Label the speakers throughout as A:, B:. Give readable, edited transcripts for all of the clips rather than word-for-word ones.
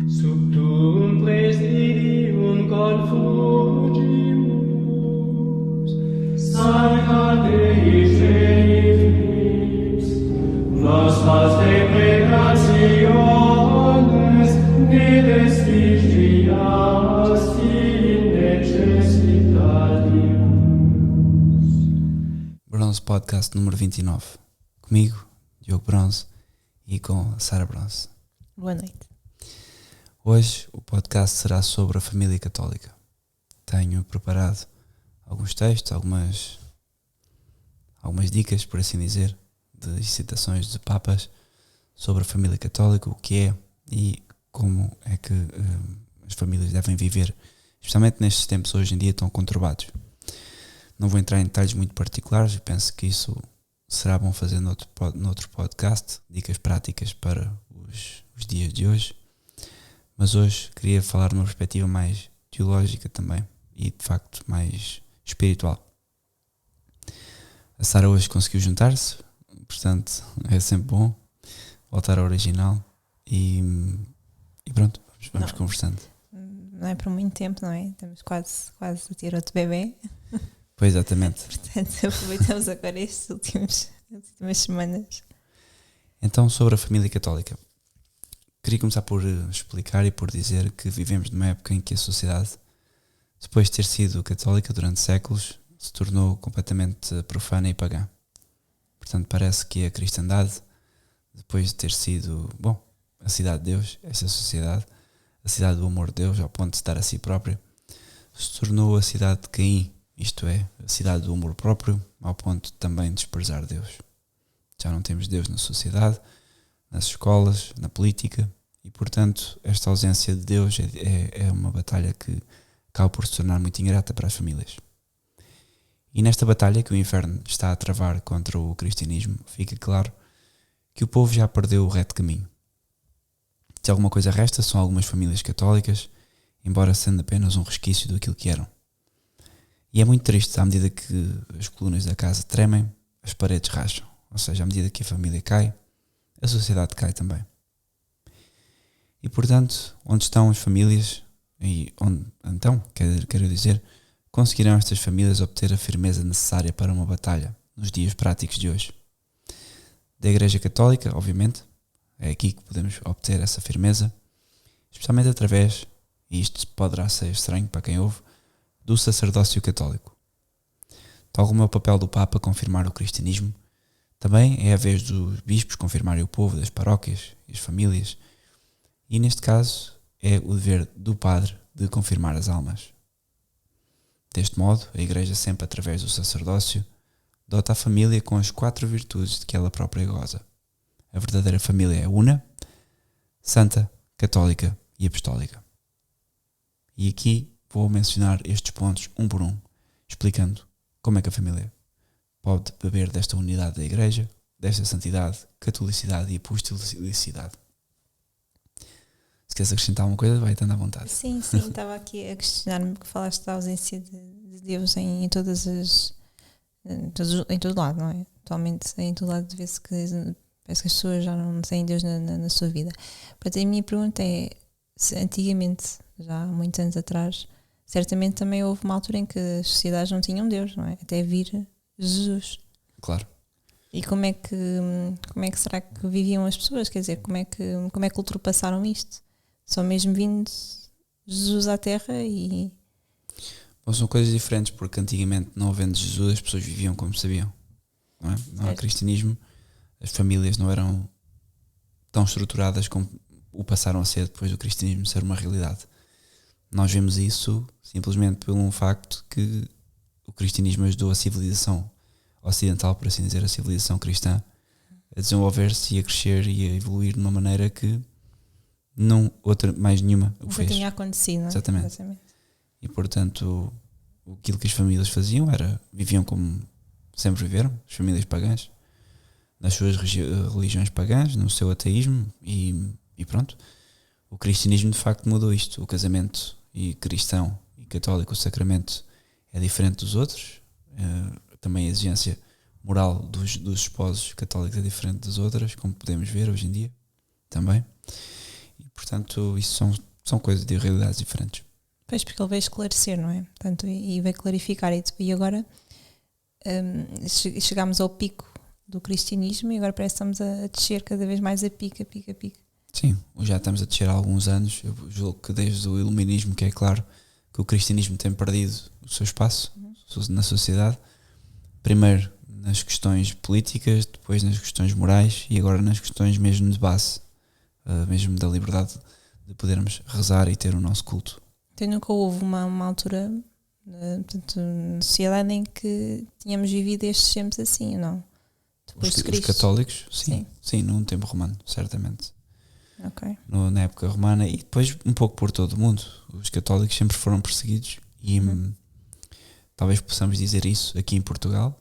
A: Sub tuum presidium confugimus, Sancta Dei Genitrix, nostras deprecationes ne vestigias in necessitatius.
B: Bronze Podcast número 29. Comigo, Diogo Bronze, e com a Sara Bronze.
C: Boa noite.
B: Hoje o podcast será sobre a família católica. Tenho preparado alguns textos, algumas dicas, por assim dizer, de citações de papas sobre a família católica, o que é e como é que as famílias devem viver, especialmente nestes tempos hoje em dia tão conturbados. Não vou entrar em detalhes muito particulares, eu penso que isso será bom fazer noutro podcast, dicas práticas para os dias de hoje. Mas hoje queria falar de uma perspectiva mais teológica também e de facto mais espiritual. A Sara hoje conseguiu juntar-se, portanto é sempre bom voltar ao original e pronto, vamos conversando.
C: Não é por muito tempo, não é? Estamos quase a ter outro bebê.
B: Pois, exatamente.
C: Portanto, aproveitamos agora estas últimas semanas.
B: Então, sobre a família católica. Queria começar por explicar e por dizer que vivemos numa época em que a sociedade, depois de ter sido católica durante séculos, se tornou completamente profana e pagã. Portanto, parece que a cristandade, depois de ter sido, a cidade de Deus, essa sociedade, a cidade do amor de Deus, ao ponto de estar a si própria, se tornou a cidade de Caim, isto é, a cidade do amor próprio, ao ponto de também desprezar Deus. Já não temos Deus na sociedade, nas escolas, na política, e portanto esta ausência de Deus é uma batalha que acaba por se tornar muito ingrata para as famílias. E nesta batalha que o inferno está a travar contra o cristianismo, fica claro que o povo já perdeu o reto caminho. Se alguma coisa resta, são algumas famílias católicas, embora sendo apenas um resquício daquilo que eram. E é muito triste, à medida que as colunas da casa tremem, as paredes racham, ou seja, à medida que a família cai, a sociedade cai também. E portanto, onde estão as famílias e onde então, quero dizer, conseguirão estas famílias obter a firmeza necessária para uma batalha nos dias práticos de hoje? Da Igreja Católica, obviamente, é aqui que podemos obter essa firmeza, especialmente através, e isto poderá ser estranho para quem ouve, do sacerdócio católico. Tal como é o papel do Papa confirmar o cristianismo, também é a vez dos bispos confirmarem o povo das paróquias e as famílias, e neste caso é o dever do padre de confirmar as almas. Deste modo, a Igreja, sempre através do sacerdócio, dota a família com as 4 virtudes de que ela própria goza. A verdadeira família é una, santa, católica e apostólica. E aqui vou mencionar estes pontos um por um, explicando como é que a família pode beber desta unidade da Igreja, desta santidade, catolicidade e apostolicidade. Se queres acrescentar alguma coisa, vai estando à vontade.
C: Sim, estava aqui a questionar-me que falaste da ausência de Deus em todas as... em todo lado, não é? Atualmente em todo lado vê-se que parece que as pessoas já não têm Deus na sua vida. Portanto, a minha pergunta é, se antigamente, já há muitos anos atrás, certamente também houve uma altura em que as sociedades não tinham Deus, não é? Até vir Jesus.
B: Claro.
C: E como é que será que viviam as pessoas? Quer dizer, como é que ultrapassaram isto? Só mesmo vindo Jesus à Terra e...
B: Bom, são coisas diferentes, porque antigamente, não havendo Jesus, as pessoas viviam como sabiam. Não é? Não há cristianismo, as famílias não eram tão estruturadas como o passaram a ser depois do cristianismo ser uma realidade. Nós vemos isso simplesmente pelo facto que o cristianismo ajudou a civilização ocidental, por assim dizer, a civilização cristã, a desenvolver-se e a crescer e a evoluir de uma maneira que outra mais nenhuma o fez.
C: Nunca tinha acontecido, não é?
B: Exatamente. E portanto, aquilo que as famílias faziam era, viviam como sempre viveram, as famílias pagãs, nas suas religiões pagãs, no seu ateísmo e pronto. O cristianismo de facto mudou isto. O casamento e cristão e católico, o sacramento é diferente dos outros. Também a exigência moral dos esposos católicos é diferente das outras, como podemos ver hoje em dia também. E, portanto, Portanto, isso são coisas de realidades diferentes.
C: Pois, porque ele veio esclarecer, não é? Portanto, e veio clarificar. E agora chegámos ao pico do cristianismo e agora parece que estamos a descer cada vez mais a pico, a pico, a pico.
B: Sim, já estamos a descer há alguns anos. Eu julgo que desde o iluminismo, que é claro que o cristianismo tem perdido o seu espaço na sociedade. Primeiro nas questões políticas, depois nas questões morais e agora nas questões mesmo de base, mesmo da liberdade de podermos rezar e ter o nosso culto.
C: Então nunca houve uma altura portanto, na sociedade em que tínhamos vivido estes tempos assim, não? Depois de
B: Os
C: Cristo.
B: católicos, sim, num tempo romano, certamente.
C: Ok.
B: Na época romana e depois um pouco por todo o mundo. Os católicos sempre foram perseguidos e talvez possamos dizer isso aqui em Portugal.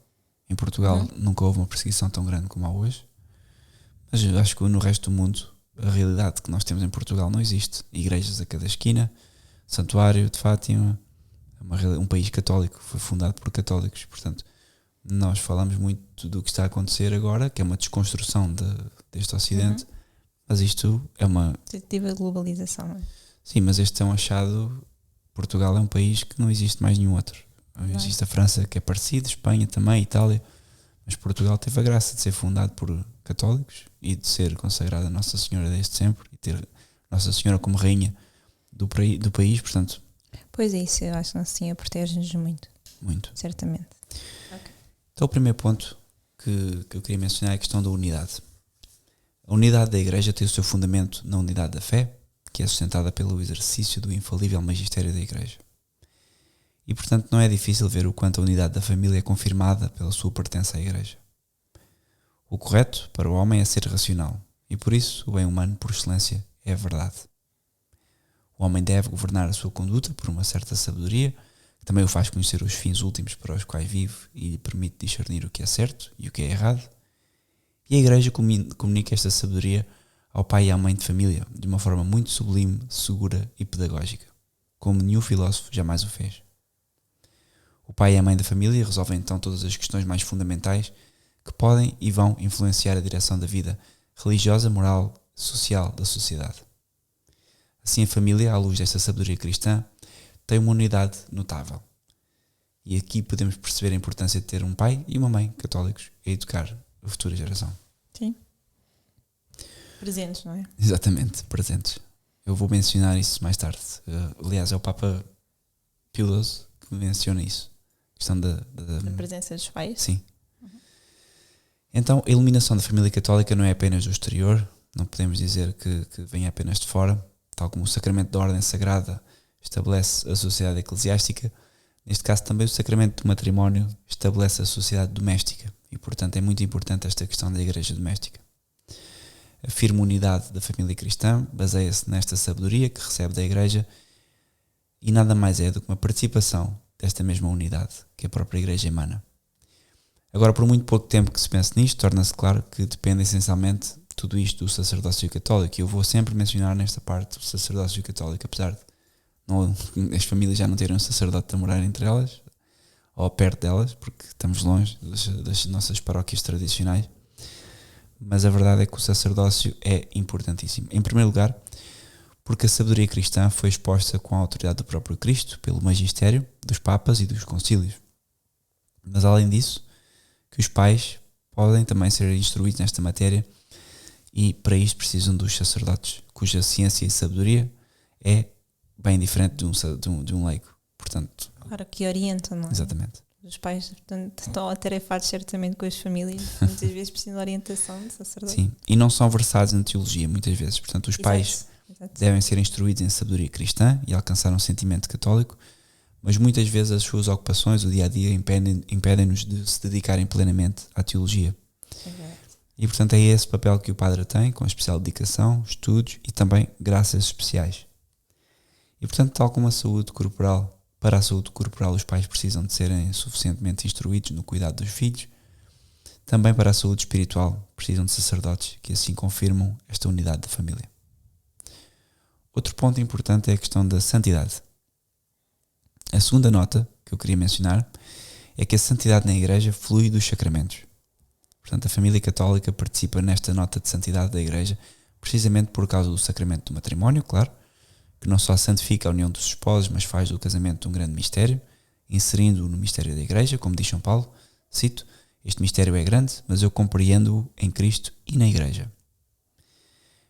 B: Em Portugal nunca houve uma perseguição tão grande como há hoje, mas eu acho que no resto do mundo a realidade que nós temos em Portugal não existe. Igrejas a cada esquina, Santuário de Fátima, um país católico, foi fundado por católicos, portanto nós falamos muito do que está a acontecer agora, que é uma desconstrução deste Ocidente, mas isto é uma...
C: Teve a globalização, não é?
B: Sim, mas este é um achado. Portugal é um país que não existe mais nenhum outro. Existe a França, que é parecido, Espanha também, Itália, mas Portugal teve a graça de ser fundado por católicos e de ser consagrada a Nossa Senhora desde sempre e ter Nossa Senhora como rainha do país, portanto...
C: Pois é isso, eu acho que Nossa Senhora protege-nos muito.
B: Muito.
C: Certamente.
B: Então o primeiro ponto que eu queria mencionar é a questão da unidade. A unidade da Igreja tem o seu fundamento na unidade da fé, que é sustentada pelo exercício do infalível magistério da Igreja. E, portanto, não é difícil ver o quanto a unidade da família é confirmada pela sua pertença à Igreja. O correto para o homem é ser racional, e por isso o bem humano, por excelência, é a verdade. O homem deve governar a sua conduta por uma certa sabedoria, que também o faz conhecer os fins últimos para os quais vive e lhe permite discernir o que é certo e o que é errado. E a Igreja comunica esta sabedoria ao pai e à mãe de família de uma forma muito sublime, segura e pedagógica, como nenhum filósofo jamais o fez. O pai e a mãe da família resolvem então todas as questões mais fundamentais que podem e vão influenciar a direção da vida religiosa, moral, social da sociedade. Assim a família, à luz desta sabedoria cristã, tem uma unidade notável. E aqui podemos perceber a importância de ter um pai e uma mãe católicos a educar a futura geração.
C: Sim. Presentes, não é?
B: Exatamente, presentes. Eu vou mencionar isso mais tarde. Aliás, é o Papa Pio XII que menciona isso. A questão da
C: presença dos pais.
B: Sim. Então, a iluminação da família católica não é apenas do exterior, não podemos dizer que vem apenas de fora, tal como o sacramento da ordem sagrada estabelece a sociedade eclesiástica. Neste caso também o sacramento do matrimónio estabelece a sociedade doméstica e, portanto, é muito importante esta questão da igreja doméstica. A firme unidade da família cristã baseia-se nesta sabedoria que recebe da igreja e nada mais é do que uma participação desta mesma unidade que a própria igreja emana. Agora, por muito pouco tempo que se pense nisto, torna-se claro que depende essencialmente tudo isto do sacerdócio católico. E eu vou sempre mencionar nesta parte o sacerdócio católico, apesar de as famílias já não terem um sacerdote a morar entre elas ou perto delas, porque estamos longe das nossas paróquias tradicionais. Mas a verdade é que o sacerdócio é importantíssimo. Em primeiro lugar, porque a sabedoria cristã foi exposta com a autoridade do próprio Cristo, pelo magistério dos papas e dos concílios. Mas além disso, que os pais podem também ser instruídos nesta matéria e para isto precisam dos sacerdotes, cuja ciência e sabedoria é bem diferente de um leigo. Portanto,
C: claro, que orientam, não é?
B: Exatamente.
C: Os pais, portanto, estão atarefados certamente com as famílias, muitas vezes precisam de orientação de sacerdote.
B: Sim, e não são versados em teologia muitas vezes. Portanto, os pais devem ser instruídos em sabedoria cristã e alcançar um sentimento católico, mas muitas vezes as suas ocupações, o dia-a-dia, impedem-nos de se dedicarem plenamente à teologia. E, portanto, é esse papel que o padre tem, com especial dedicação, estudos e também graças especiais. E, portanto, tal como a saúde corporal, para a saúde corporal os pais precisam de serem suficientemente instruídos no cuidado dos filhos, também para a saúde espiritual precisam de sacerdotes que assim confirmam esta unidade da família. Outro ponto importante é a questão da santidade. A segunda nota que eu queria mencionar é que a santidade na Igreja flui dos sacramentos. Portanto, a família católica participa nesta nota de santidade da Igreja precisamente por causa do sacramento do matrimónio, claro, que não só santifica a união dos esposos, mas faz do casamento um grande mistério, inserindo-o no mistério da Igreja, como diz São Paulo, cito, este mistério é grande, mas eu compreendo-o em Cristo e na Igreja.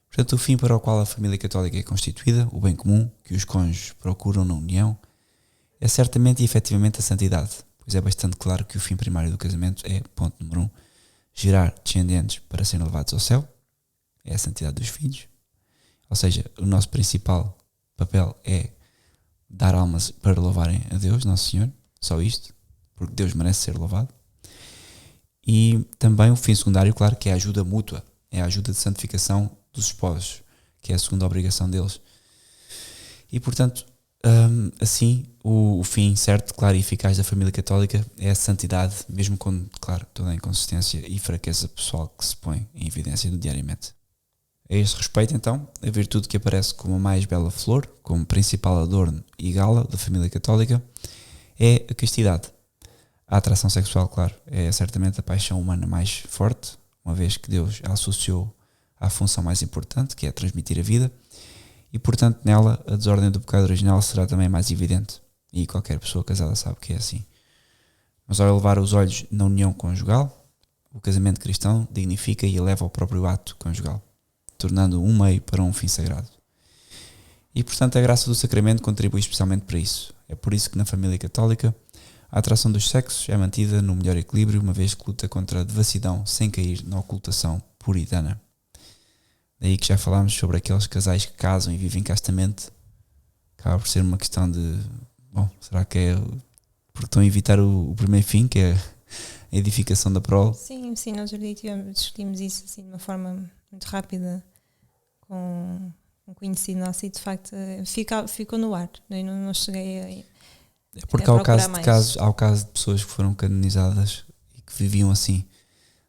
B: Portanto, o fim para o qual a família católica é constituída, o bem comum que os cônjuges procuram na união, é certamente e efetivamente a santidade, pois é bastante claro que o fim primário do casamento é, ponto número 1, gerar descendentes para serem levados ao céu, é a santidade dos filhos, ou seja, o nosso principal papel é dar almas para louvarem a Deus, Nosso Senhor, só isto, porque Deus merece ser louvado. E também o fim secundário, claro, que é a ajuda mútua, é a ajuda de santificação dos esposos, que é a segunda obrigação deles. E portanto, assim, o fim certo, claro e eficaz da família católica é a santidade, mesmo com, claro, toda a inconsistência e fraqueza pessoal que se põe em evidência diariamente. A este respeito, então, a virtude que aparece como a mais bela flor, como principal adorno e gala da família católica, é a castidade. A atração sexual, claro, é certamente a paixão humana mais forte, uma vez que Deus a associou à função mais importante, que é transmitir a vida, e portanto nela a desordem do pecado original será também mais evidente, e qualquer pessoa casada sabe que é assim. Mas ao elevar os olhos na união conjugal, o casamento cristão dignifica e eleva o próprio ato conjugal, tornando um meio para um fim sagrado. E portanto a graça do sacramento contribui especialmente para isso. É por isso que na família católica a atração dos sexos é mantida no melhor equilíbrio, uma vez que luta contra a devassidão sem cair na ocultação puritana. Daí que já falámos sobre aqueles casais que casam e vivem castamente. Acaba por ser uma questão de, bom, será que é porque estão a evitar o primeiro fim, que é a edificação da prole?
C: Sim, nós discutimos isso assim de uma forma muito rápida com um conhecido nosso e de facto ficou no ar. Eu não cheguei a
B: porque há o caso de pessoas que foram canonizadas e que viviam assim.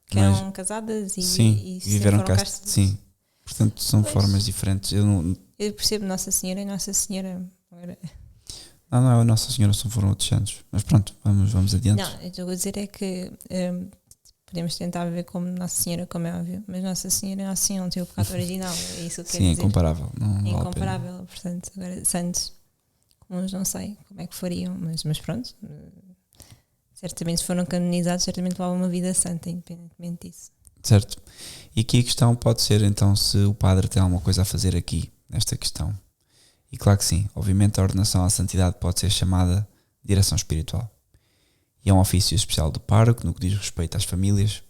C: Que eram casadas e
B: viveram
C: castas.
B: Sim, portanto são formas diferentes. Eu
C: percebo Nossa Senhora e Nossa Senhora...
B: Não é a Nossa Senhora, só foram outros santos. Mas pronto, vamos adiante.
C: Não, eu estou a dizer é que podemos tentar ver como Nossa Senhora, como é óbvio, mas Nossa Senhora assim não tem o pecado original. É isso que
B: sim,
C: quer dizer.
B: é incomparável. Não
C: é incomparável, portanto, agora santos, uns não sei como é que fariam, mas pronto. Certamente se foram canonizados, certamente levavam uma vida santa, independentemente disso.
B: Certo. E aqui a questão pode ser então se o padre tem alguma coisa a fazer aqui, nesta questão. E claro que sim, obviamente a ordenação à santidade pode ser chamada direção espiritual. E é um ofício especial do pároco no que diz respeito às famílias.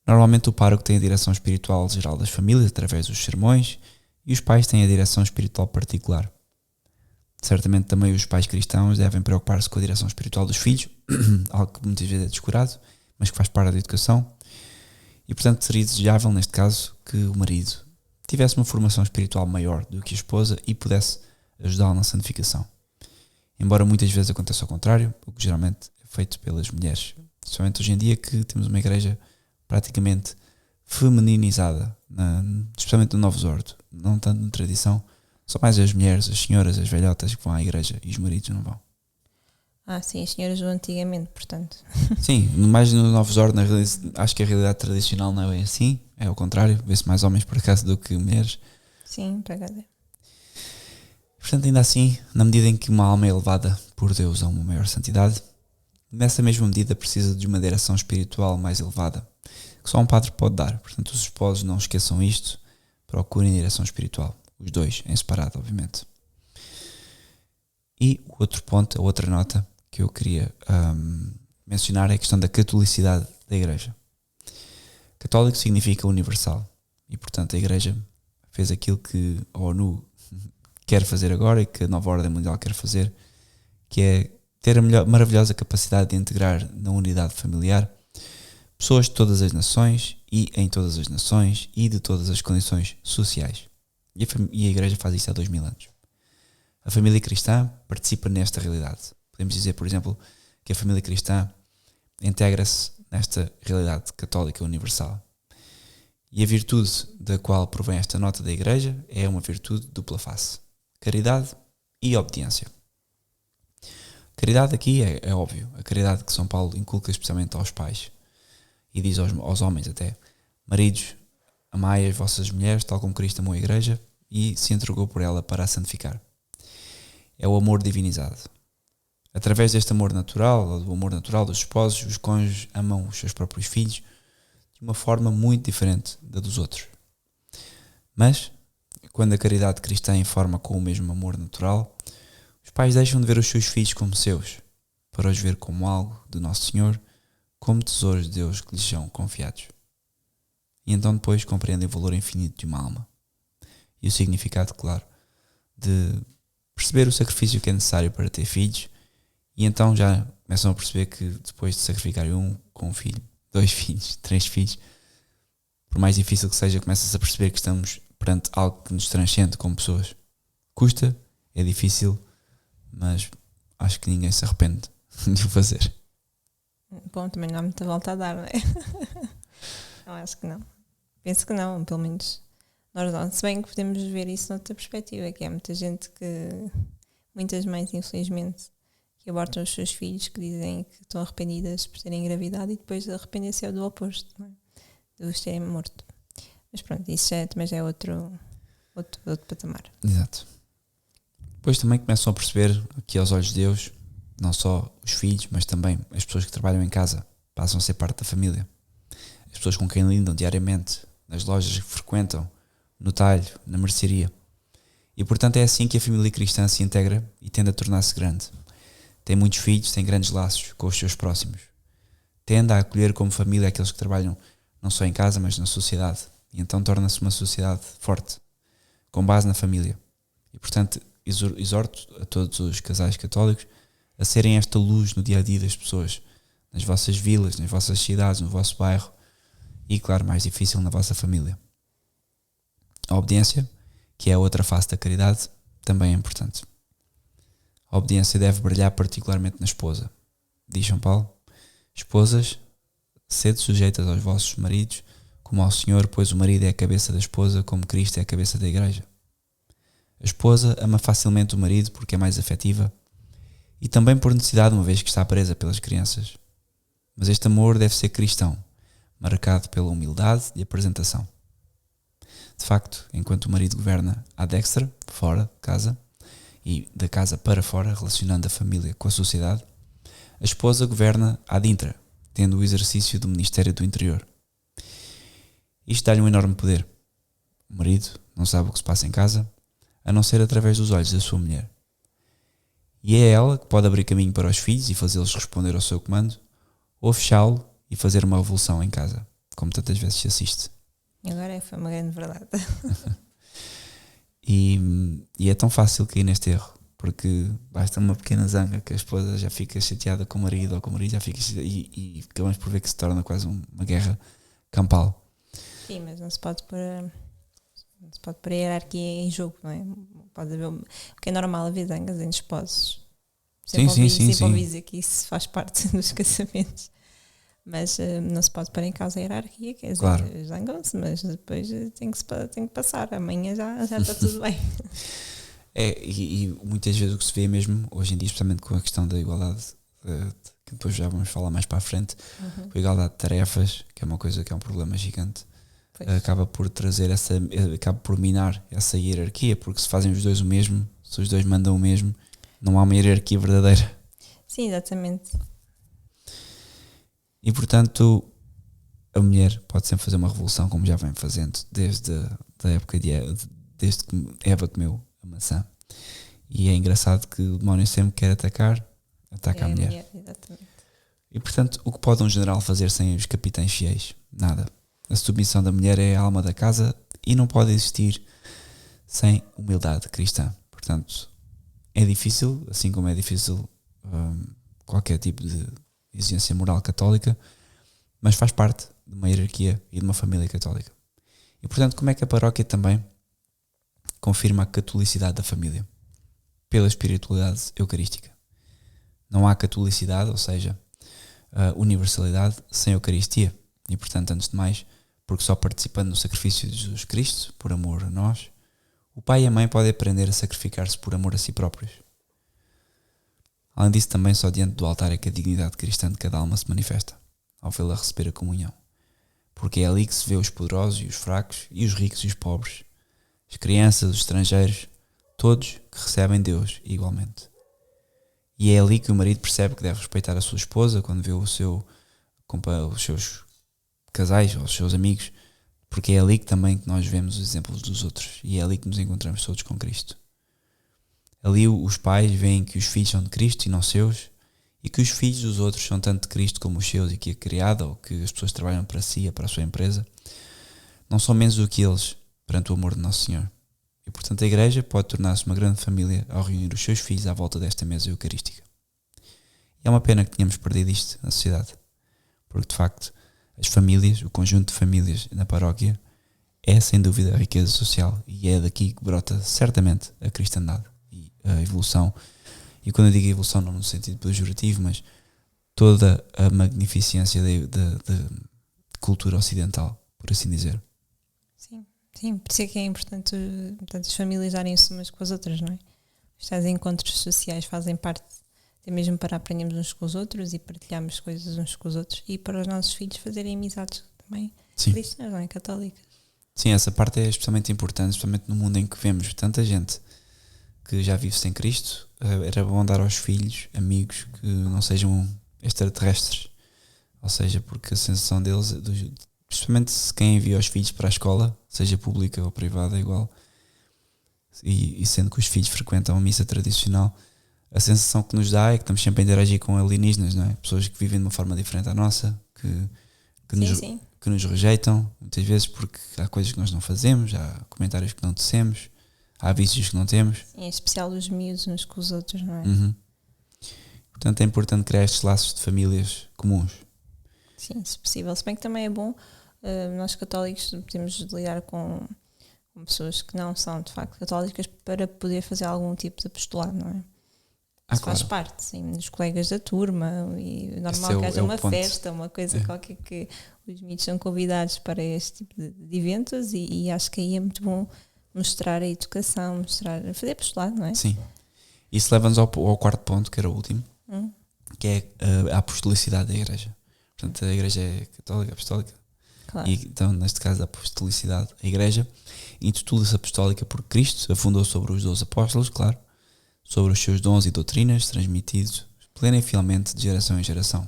B: Normalmente o pároco tem a direção espiritual geral das famílias através dos sermões e os pais têm a direção espiritual particular. Certamente também os pais cristãos devem preocupar-se com a direção espiritual dos filhos, algo que muitas vezes é descurado, mas que faz parte da educação. E portanto seria desejável neste caso que o marido tivesse uma formação espiritual maior do que a esposa e pudesse ajudá-la na santificação. Embora muitas vezes aconteça ao contrário, o que geralmente é feito pelas mulheres. Somente hoje em dia que temos uma igreja praticamente feminizada, especialmente no Novos Ordo, não tanto na tradição, só mais as mulheres, as senhoras, as velhotas que vão à igreja e os maridos não vão.
C: Sim, as senhoras do antigamente, portanto.
B: Sim, mais no Novos Ordo, acho que a realidade tradicional não é bem assim, é ao contrário, vê-se mais homens por acaso do que mulheres.
C: Sim, para cá.
B: Portanto, ainda assim, na medida em que uma alma é elevada por Deus a uma maior santidade, nessa mesma medida precisa de uma direção espiritual mais elevada, que só um padre pode dar. Portanto, os esposos não esqueçam isto, procurem direção espiritual, os dois em separado, obviamente. E o outro ponto, a outra nota que eu queria mencionar é a questão da catolicidade da Igreja. Católico significa universal e, portanto, a Igreja fez aquilo que a ONU quer fazer agora e que a nova ordem mundial quer fazer, que é ter a maravilhosa capacidade de integrar na unidade familiar pessoas de todas as nações e em todas as nações e de todas as condições sociais. E a Igreja faz isso há 2000 anos. A família cristã participa nesta realidade. Podemos dizer, por exemplo, que a família cristã integra-se nesta realidade católica universal. E a virtude da qual provém esta nota da Igreja é uma virtude dupla face: caridade e obediência. Caridade aqui é óbvio, a caridade que São Paulo inculca especialmente aos pais e diz aos homens até: maridos, amai as vossas mulheres, tal como Cristo amou a igreja e se entregou por ela para a santificar. É o amor divinizado. Através deste amor natural, ou do amor natural dos esposos, os cônjuges amam os seus próprios filhos de uma forma muito diferente da dos outros. Mas, quando a caridade cristã informa com o mesmo amor natural, os pais deixam de ver os seus filhos como seus, para os ver como algo do Nosso Senhor, como tesouros de Deus que lhes são confiados. E então depois compreendem o valor infinito de uma alma. E o significado, claro, de perceber o sacrifício que é necessário para ter filhos, e então já começam a perceber que depois de sacrificarem com um filho, 2 filhos, 3 filhos, por mais difícil que seja, começa-se a perceber que estamos perante algo que nos transcende como pessoas. Custa, é difícil, mas acho que ninguém se arrepende de o fazer.
C: Bom, também não há muita volta a dar, não é? Eu acho que não. Penso que não, pelo menos nós não. Se bem que podemos ver isso noutra perspectiva, que é muita gente muitas mães, infelizmente, que abortam os seus filhos, que dizem que estão arrependidas por terem engravidado e depois arrependem-se do oposto, não é? De os terem morto. Mas pronto, isso também já é outro patamar.
B: Exato. Depois também começam a perceber que aos olhos de Deus, não só os filhos, mas também as pessoas que trabalham em casa passam a ser parte da família. As pessoas com quem lidam diariamente, nas lojas que frequentam, no talho, na mercearia. E portanto é assim que a família cristã se integra e tende a tornar-se grande. Tem muitos filhos, tem grandes laços com os seus próximos. Tende a acolher como família aqueles que trabalham não só em casa, mas na sociedade. E então torna-se uma sociedade forte, com base na família. E portanto exorto a todos os casais católicos a serem esta luz no dia-a-dia das pessoas, nas vossas vilas, nas vossas cidades, no vosso bairro e, claro, mais difícil, na vossa família. A obediência, que é a outra face da caridade, também é importante. A obediência deve brilhar particularmente na esposa. Diz São Paulo: esposas, sede sujeitas aos vossos maridos, como ao Senhor, pois o marido é a cabeça da esposa, como Cristo é a cabeça da igreja. A esposa ama facilmente o marido porque é mais afetiva e também por necessidade, uma vez que está presa pelas crianças. Mas este amor deve ser cristão, marcado pela humildade e apresentação. De facto, enquanto o marido governa à destra, fora de casa, e da casa para fora, relacionando a família com a sociedade, a esposa governa à dintra, tendo o exercício do Ministério do Interior. Isto dá-lhe um enorme poder. O marido não sabe o que se passa em casa, a não ser através dos olhos da sua mulher. E é ela que pode abrir caminho para os filhos e fazê-los responder ao seu comando, ou fechá-lo e fazer uma revolução em casa, como tantas vezes se assiste.
C: Agora foi uma grande verdade.
B: E é tão fácil cair neste erro, porque basta uma pequena zanga que a esposa já fica chateada com o marido, ou com o marido já fica chateada, e acabamos por ver que se torna quase uma guerra campal.
C: Sim, mas não se pode pôr a hierarquia em jogo, não é? Pode haver, o que é normal haver zangas entre esposos. Sempre ouvi dizer que isso faz parte dos casamentos. Mas não se pode pôr em causa a hierarquia, quer dizer,
B: claro.
C: Zangam-se, mas depois tem que passar, amanhã já está tudo bem.
B: E muitas vezes o que se vê mesmo, hoje em dia, especialmente com a questão da igualdade, que depois já vamos falar mais para a frente, a igualdade de tarefas, que é uma coisa que é um problema gigante, acaba por trazer acaba por minar essa hierarquia, porque se fazem os dois o mesmo, se os dois mandam o mesmo, não há uma hierarquia verdadeira.
C: Sim, exatamente.
B: E portanto a mulher pode sempre fazer uma revolução, como já vem fazendo desde a época desde que Eva comeu a maçã. E é engraçado que o demónio sempre quer ataca a mulher.
C: Exatamente.
B: E portanto o que pode um general fazer sem os capitães fiéis? Nada. A submissão da mulher é a alma da casa e não pode existir sem humildade cristã. Portanto é difícil, assim como é difícil qualquer tipo de exigência moral católica, mas faz parte de uma hierarquia e de uma família católica. E portanto, como é que a paróquia também confirma a catolicidade da família? Pela espiritualidade eucarística. Não há catolicidade, ou seja, universalidade, sem Eucaristia. E portanto, antes de mais, porque só participando no sacrifício de Jesus Cristo, por amor a nós, o pai e a mãe podem aprender a sacrificar-se por amor a si próprios. Além disso, também só diante do altar é que a dignidade cristã de cada alma se manifesta, ao vê-la receber a comunhão. porque é ali que se vê os poderosos e os fracos, e os ricos e os pobres, as crianças, os estrangeiros, todos que recebem Deus igualmente. E é ali que o marido percebe que deve respeitar a sua esposa quando vê os seus casais ou os seus amigos, porque é ali que também que nós vemos os exemplos dos outros, e é ali que nos encontramos todos com Cristo. Ali os pais veem que os filhos são de Cristo e não seus, e que os filhos dos outros são tanto de Cristo como os seus, e que a criada, ou que as pessoas trabalham para si ou para a sua empresa, não são menos do que eles perante o amor de Nosso Senhor. E portanto a igreja pode tornar-se uma grande família ao reunir os seus filhos à volta desta mesa eucarística. E é uma pena que tenhamos perdido isto na sociedade, porque de facto as famílias, o conjunto de famílias na paróquia, é sem dúvida a riqueza social, e é daqui que brota certamente a cristandade e a evolução. E quando eu digo evolução não no sentido pejorativo, mas toda a magnificência da cultura ocidental, por assim dizer.
C: Sim, por isso é que é importante, portanto, as famílias darem-se umas com as outras, não é? Os tais encontros sociais fazem parte até mesmo para aprendermos uns com os outros e partilharmos coisas uns com os outros, e para os nossos filhos fazerem amizades também cristãs, não é? Católicas.
B: Sim, essa parte é especialmente importante, especialmente no mundo em que vemos tanta gente que já vive sem Cristo. Era bom dar aos filhos amigos que não sejam extraterrestres, ou seja, porque a sensação deles, especialmente se quem envia os filhos para a escola, seja pública ou privada, é igual, e sendo que os filhos frequentam a missa tradicional, a sensação que nos dá é que estamos sempre a interagir com alienígenas, não é? Pessoas que vivem de uma forma diferente à nossa, que nos rejeitam, muitas vezes porque há coisas que nós não fazemos, há comentários que não tecemos, há vícios que não temos.
C: Sim, em especial os miúdos uns com os outros, não é?
B: Portanto é importante criar estes laços de famílias comuns.
C: Sim, se possível. Se bem que também é bom, nós católicos podemos lidar com pessoas que não são de facto católicas para poder fazer algum tipo de apostolado, não é? Isso
B: claro.
C: faz parte, sim, dos colegas da turma, e normal que haja uma festa, uma coisa qualquer, que os miúdos são convidados para este tipo de eventos, e acho que aí é muito bom mostrar a educação, fazer apostolado, não é?
B: Sim. Isso leva-nos ao quarto ponto, que era o último, que é a apostolicidade da igreja. Portanto, a igreja é católica, apostólica.
C: Claro.
B: E então, neste caso, a apostolicidade, a igreja intitula-se apostólica porque Cristo a fundou sobre os 12 apóstolos, claro, sobre os seus dons e doutrinas, transmitidos plena e fielmente de geração em geração.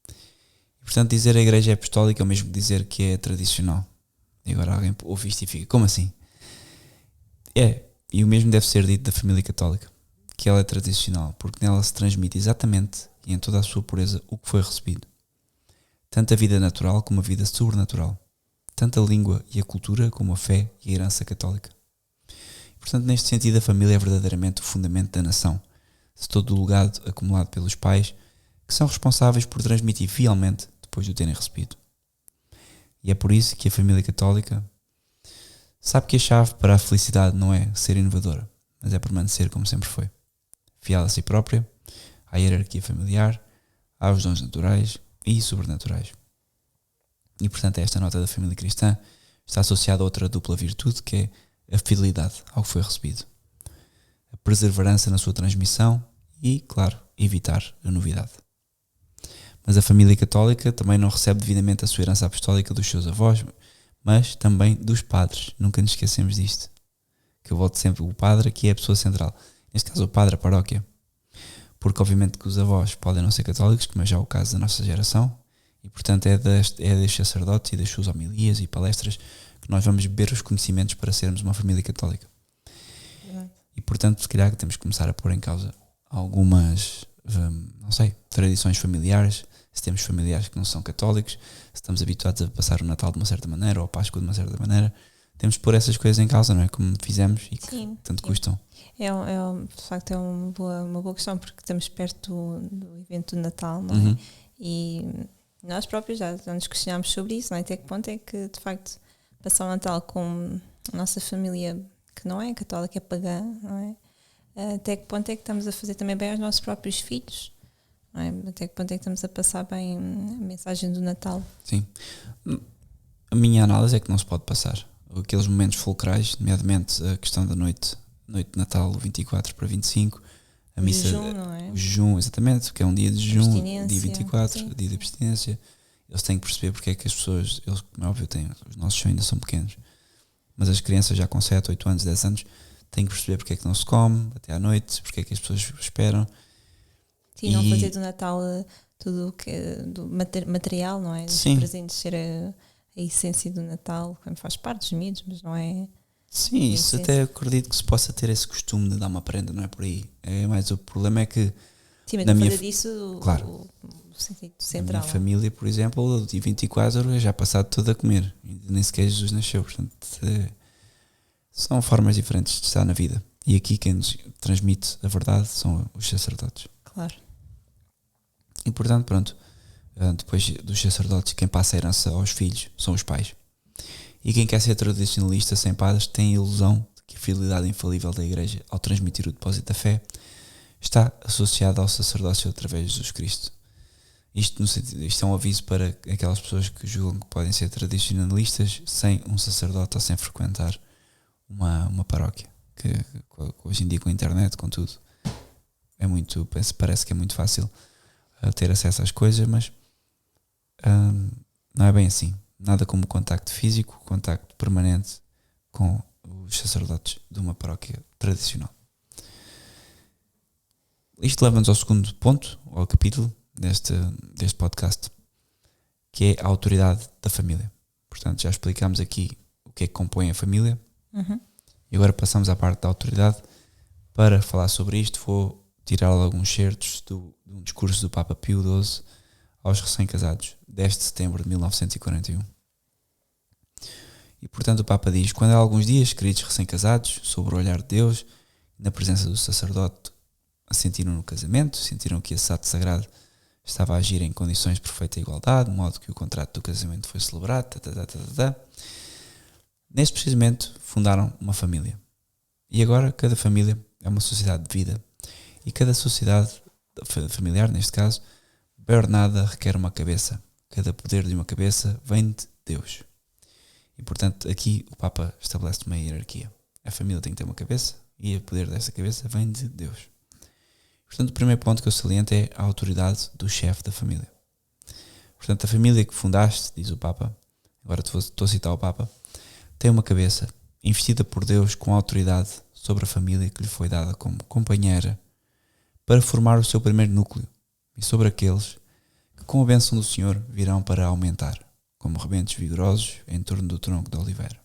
B: E, portanto, dizer a igreja é apostólica é o mesmo que dizer que é tradicional. E agora alguém ouve isto e fica, como assim? E o mesmo deve ser dito da família católica, que ela é tradicional, porque nela se transmite exatamente e em toda a sua pureza o que foi recebido. Tanto a vida natural como a vida sobrenatural. Tanto a língua e a cultura como a fé e a herança católica. E, portanto, neste sentido, a família é verdadeiramente o fundamento da nação, de todo o legado acumulado pelos pais, que são responsáveis por transmitir fielmente depois de o terem recebido. E é por isso que a família católica sabe que a chave para a felicidade não é ser inovadora, mas é permanecer como sempre foi. Fiel a si própria, à hierarquia familiar, aos dons naturais e sobrenaturais. E portanto esta nota da família cristã está associada a outra dupla virtude, que é a fidelidade ao que foi recebido, a perseverança na sua transmissão e, claro, evitar a novidade. Mas a família católica também não recebe devidamente a sua herança apostólica dos seus avós, mas também dos padres. Nunca nos esquecemos disto, que eu volto sempre, o padre aqui é a pessoa central, neste caso o padre, a paróquia, porque obviamente que os avós podem não ser católicos, como é já o caso da nossa geração, e portanto é destes sacerdotes e das suas homilias e palestras que nós vamos beber os conhecimentos para sermos uma família católica. E portanto se calhar temos que começar a pôr em causa algumas, não sei, tradições familiares, se temos familiares que não são católicos, se estamos habituados a passar o Natal de uma certa maneira ou a Páscoa de uma certa maneira, temos que pôr essas coisas em causa, não é? Como fizemos e que tanto custam.
C: De facto é uma boa questão, porque estamos perto do evento do Natal, não é? E nós próprios já nos questionámos sobre isso, não é? Até que ponto é que de facto passar o Natal com a nossa família que não é católica, é pagã, não é? Até que ponto é que estamos a fazer também bem aos nossos próprios filhos? Não é? Até que ponto é que estamos a passar bem a mensagem do Natal?
B: Sim. A minha análise é que não se pode passar aqueles momentos fulcrais, nomeadamente a questão da noite de Natal, 24 para 25, a missa,
C: jejum, não é?
B: O jejum, exatamente, que é um dia de jejum, dia 24,
C: sim.
B: dia de abstinência, eles têm que perceber porque é que as pessoas, eles, como é óbvio, os nossos sonhos ainda são pequenos, mas as crianças já com 7, 8 anos, 10 anos têm que perceber porque é que não se come até à noite, porque é que as pessoas esperam.
C: Sim, não fazer do Natal tudo o que do material, não é? Os
B: Sim.
C: presentes ser a essência do Natal, quando faz parte dos miúdos, mas não é.
B: Sim, isso até acredito que se possa ter esse costume de dar uma prenda, não é por aí. É mais o problema é que
C: Sim, mas
B: na
C: não
B: minha
C: fazer disso
B: claro.
C: o sentido
B: na
C: central.
B: minha família, por exemplo, o dia 24 é já passado tudo a comer. Nem sequer Jesus nasceu, portanto são formas diferentes de estar na vida. E aqui quem nos transmite a verdade são os sacerdotes.
C: Claro.
B: E portanto, pronto, depois dos sacerdotes, quem passa a herança aos filhos são os pais. E quem quer ser tradicionalista sem padres tem a ilusão de que a fidelidade infalível da Igreja ao transmitir o depósito da fé está associada ao sacerdócio através de Jesus Cristo. Isto é um aviso para aquelas pessoas que julgam que podem ser tradicionalistas sem um sacerdote ou sem frequentar uma paróquia. Que hoje em dia com a internet, com tudo, parece que é muito fácil ter acesso às coisas, mas não é bem assim. Nada como o contacto físico, o contacto permanente com os sacerdotes de uma paróquia tradicional. Isto leva-nos ao segundo ponto, ao capítulo deste podcast, que é a autoridade da família. Portanto, já explicámos aqui o que é que compõe a família. E agora passamos à parte da autoridade. Para falar sobre isto, vou tirar alguns certos de um discurso do Papa Pio XII aos recém-casados, 10 de setembro de 1941. E portanto o Papa diz: quando há alguns dias, queridos recém-casados, sob o olhar de Deus, na presença do sacerdote, sentiram no casamento, sentiram que esse ato sagrado estava a agir em condições de perfeita igualdade, de modo que o contrato do casamento foi celebrado, neste precisamente fundaram uma família. E agora cada família é uma sociedade de vida, e cada sociedade familiar, neste caso, bem ordenada, requer uma cabeça. Cada poder de uma cabeça vem de Deus. E portanto aqui o Papa estabelece uma hierarquia. A família tem que ter uma cabeça e o poder dessa cabeça vem de Deus. Portanto, o primeiro ponto que eu saliento é a autoridade do chefe da família. Portanto, a família que fundaste, diz o Papa, agora estou a citar o Papa, tem uma cabeça investida por Deus com autoridade sobre a família que lhe foi dada como companheira para formar o seu primeiro núcleo e sobre aqueles que com a bênção do Senhor virão para aumentar, como rebentos vigorosos em torno do tronco de oliveira.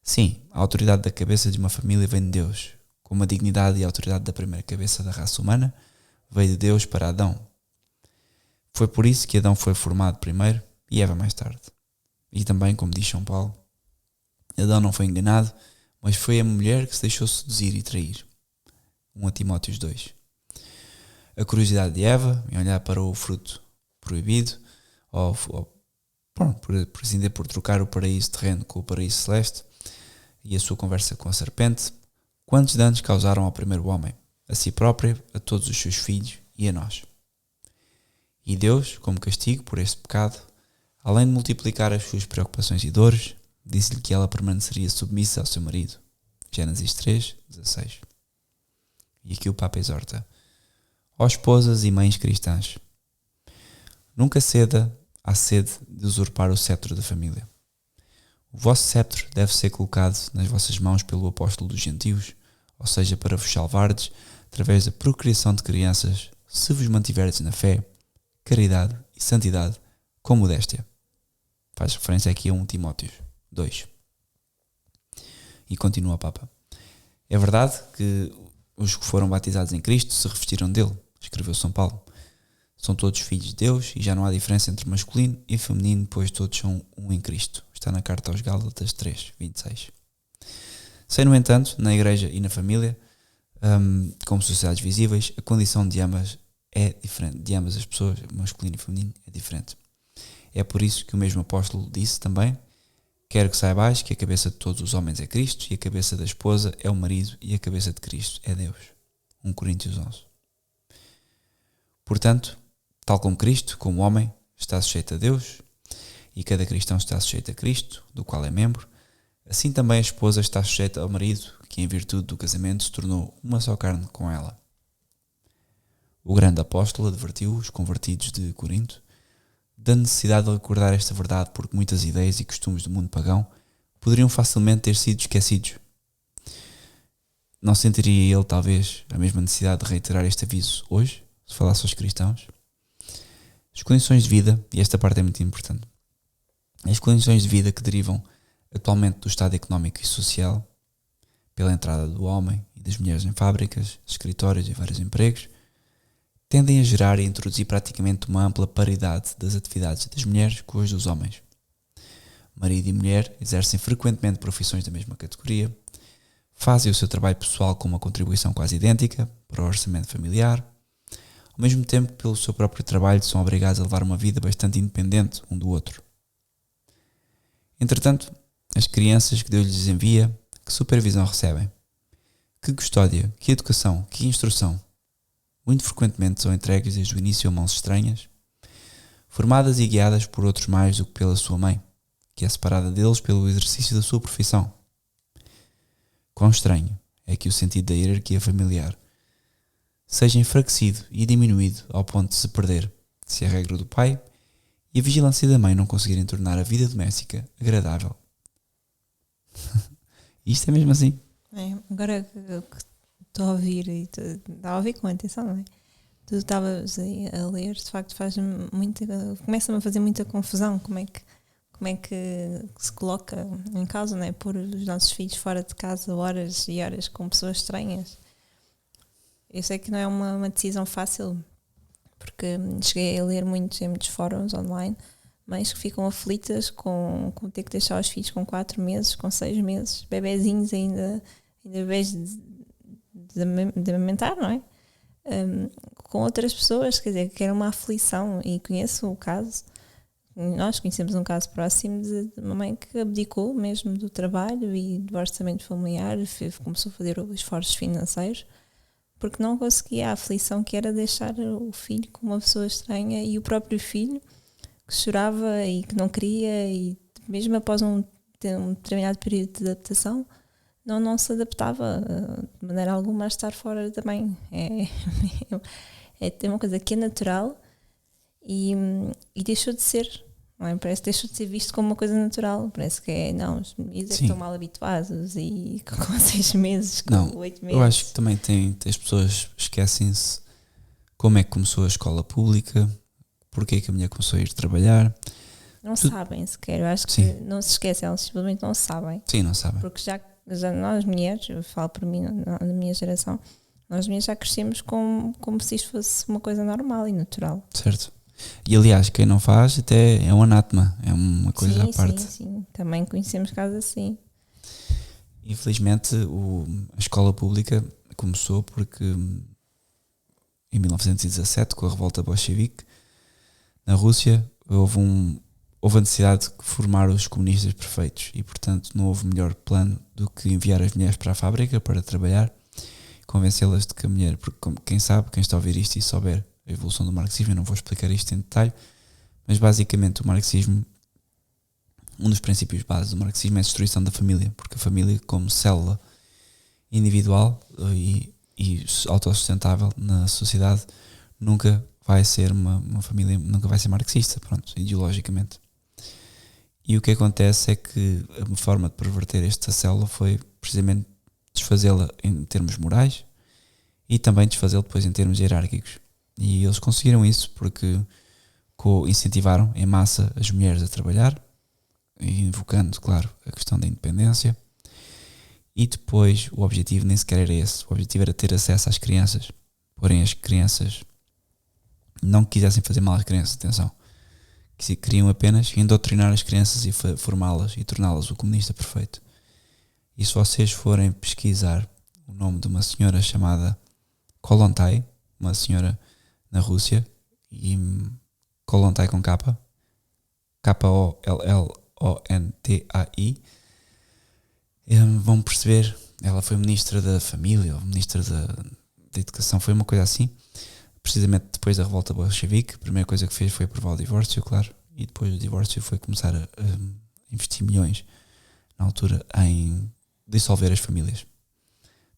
B: Sim, a autoridade da cabeça de uma família vem de Deus, como a dignidade e a autoridade da primeira cabeça da raça humana veio de Deus para Adão. Foi por isso que Adão foi formado primeiro e Eva mais tarde. E também, como diz São Paulo, Adão não foi enganado, mas foi a mulher que se deixou seduzir e trair. 1 Timóteos 2. A curiosidade de Eva em olhar para o fruto proibido, por assim dizer, por trocar o paraíso terreno com o paraíso celeste, e a sua conversa com a serpente, quantos danos causaram ao primeiro homem, a si próprio, a todos os seus filhos e a nós. E Deus, como castigo por este pecado, além de multiplicar as suas preocupações e dores, disse-lhe que ela permaneceria submissa ao seu marido. Gênesis 3, 16. E aqui o Papa exorta: ó esposas e mães cristãs, nunca ceda à sede de usurpar o cetro da família. O vosso cetro deve ser colocado nas vossas mãos pelo apóstolo dos gentios, ou seja, para vos salvardes através da procriação de crianças, se vos mantiverdes na fé, caridade e santidade com modéstia. Faz referência aqui a 1 Timóteo 2. E continua o Papa: é verdade que os que foram batizados em Cristo se revestiram dele, escreveu São Paulo. São todos filhos de Deus e já não há diferença entre masculino e feminino, pois todos são um em Cristo. Está na carta aos Gálatas 3, 26. Sem, no entanto, na igreja e na família, como sociedades visíveis, a condição de ambas é diferente. De ambas as pessoas, masculino e feminino, é diferente. É por isso que o mesmo apóstolo disse também: quero que saibais que a cabeça de todos os homens é Cristo, e a cabeça da esposa é o marido, e a cabeça de Cristo é Deus. 1 Coríntios 11. Portanto, tal como Cristo, como homem, está sujeito a Deus, e cada cristão está sujeito a Cristo, do qual é membro, assim também a esposa está sujeita ao marido, que em virtude do casamento se tornou uma só carne com ela. O grande apóstolo advertiu os convertidos de Corinto da necessidade de recordar esta verdade, porque muitas ideias e costumes do mundo pagão poderiam facilmente ter sido esquecidos. Não sentiria ele, talvez, a mesma necessidade de reiterar este aviso hoje, se falasse aos cristãos? As condições de vida, e esta parte é muito importante, as condições de vida que derivam atualmente do estado económico e social, pela entrada do homem e das mulheres em fábricas, escritórios e vários empregos, tendem a gerar e introduzir praticamente uma ampla paridade das atividades das mulheres com as dos homens. Marido e mulher exercem frequentemente profissões da mesma categoria, fazem o seu trabalho pessoal com uma contribuição quase idêntica para o orçamento familiar, ao mesmo tempo que pelo seu próprio trabalho são obrigados a levar uma vida bastante independente um do outro. Entretanto, as crianças que Deus lhes envia, que supervisão recebem? Que custódia, que educação, que instrução? Muito frequentemente são entregues desde o início a mãos estranhas, formadas e guiadas por outros mais do que pela sua mãe, que é separada deles pelo exercício da sua profissão. Quão estranho é que o sentido da hierarquia familiar seja enfraquecido e diminuído ao ponto de se perder, se a regra do pai e a vigilância da mãe não conseguirem tornar a vida doméstica agradável. Isto é mesmo assim.
C: Agora que estou a ouvir e estava a ouvir com atenção, não é? Tu estavas aí a ler, de facto começa-me a fazer muita confusão como é que se coloca em causa, não é? Pôr os nossos filhos fora de casa horas e horas com pessoas estranhas. Eu sei que não é uma decisão fácil, porque cheguei a ler em muitos fóruns online, mães que ficam aflitas com ter que deixar os filhos com 4 meses, com 6 meses, bebezinhos ainda bebês de amamentar, não é? Com outras pessoas, quer dizer, que era uma aflição, e conheço o caso. Nós conhecemos um caso próximo de uma mãe que abdicou mesmo do trabalho e do orçamento familiar, começou a fazer esforços financeiros, porque não conseguia a aflição que era deixar o filho com uma pessoa estranha, e o próprio filho que chorava e que não queria, e mesmo após um determinado período de adaptação, não se adaptava de maneira alguma a estar fora também. É uma coisa que é natural e deixou de ser, não é? Parece que deixou de ser visto como uma coisa natural. Parece que os meninos estão mal habituados, e com 6 meses, com 8 meses.
B: Eu acho que também as pessoas esquecem-se como é que começou a escola pública, porque é que a mulher começou a ir trabalhar.
C: Não sabem sequer, eu acho que não se esquecem, elas simplesmente não sabem.
B: Sim, não sabem.
C: Porque já nós mulheres, eu falo por mim, na minha geração, nós mulheres já crescemos como se isto fosse uma coisa normal e natural.
B: Certo. E aliás, quem não faz até é um anátema, é uma coisa à parte.
C: Sim, também conhecemos casos assim.
B: Infelizmente a escola pública começou porque em 1917, com a revolta bolchevique na Rússia, houve a necessidade de formar os comunistas perfeitos, e portanto não houve melhor plano do que enviar as mulheres para a fábrica para trabalhar, convencê-las de que a mulher, porque quem está a ouvir isto e souber a evolução do marxismo, eu não vou explicar isto em detalhe, mas basicamente o marxismo, um dos princípios básicos do marxismo é a destruição da família, porque a família, como célula individual e autossustentável na sociedade, nunca vai ser uma família, nunca vai ser marxista, ideologicamente. E o que acontece é que a forma de perverter esta célula foi precisamente desfazê-la em termos morais e também desfazê-la depois em termos hierárquicos. E eles conseguiram isso porque incentivaram em massa as mulheres a trabalhar, invocando, claro, a questão da independência. E depois o objetivo nem sequer era esse. O objetivo era ter acesso às crianças. Porém, as crianças não quisessem fazer mal às crianças, atenção. Que queriam apenas indoutrinar as crianças e formá-las e torná-las o comunista perfeito. E se vocês forem pesquisar o nome de uma senhora chamada Kollontai, uma senhora na Rússia, e Kollontai com K, Kollontai, vão perceber, ela foi ministra da família ou ministra da educação, foi uma coisa assim, precisamente depois da revolta bolchevique. A primeira coisa que fez foi aprovar o divórcio, claro, e depois do divórcio foi começar a investir milhões na altura em dissolver as famílias.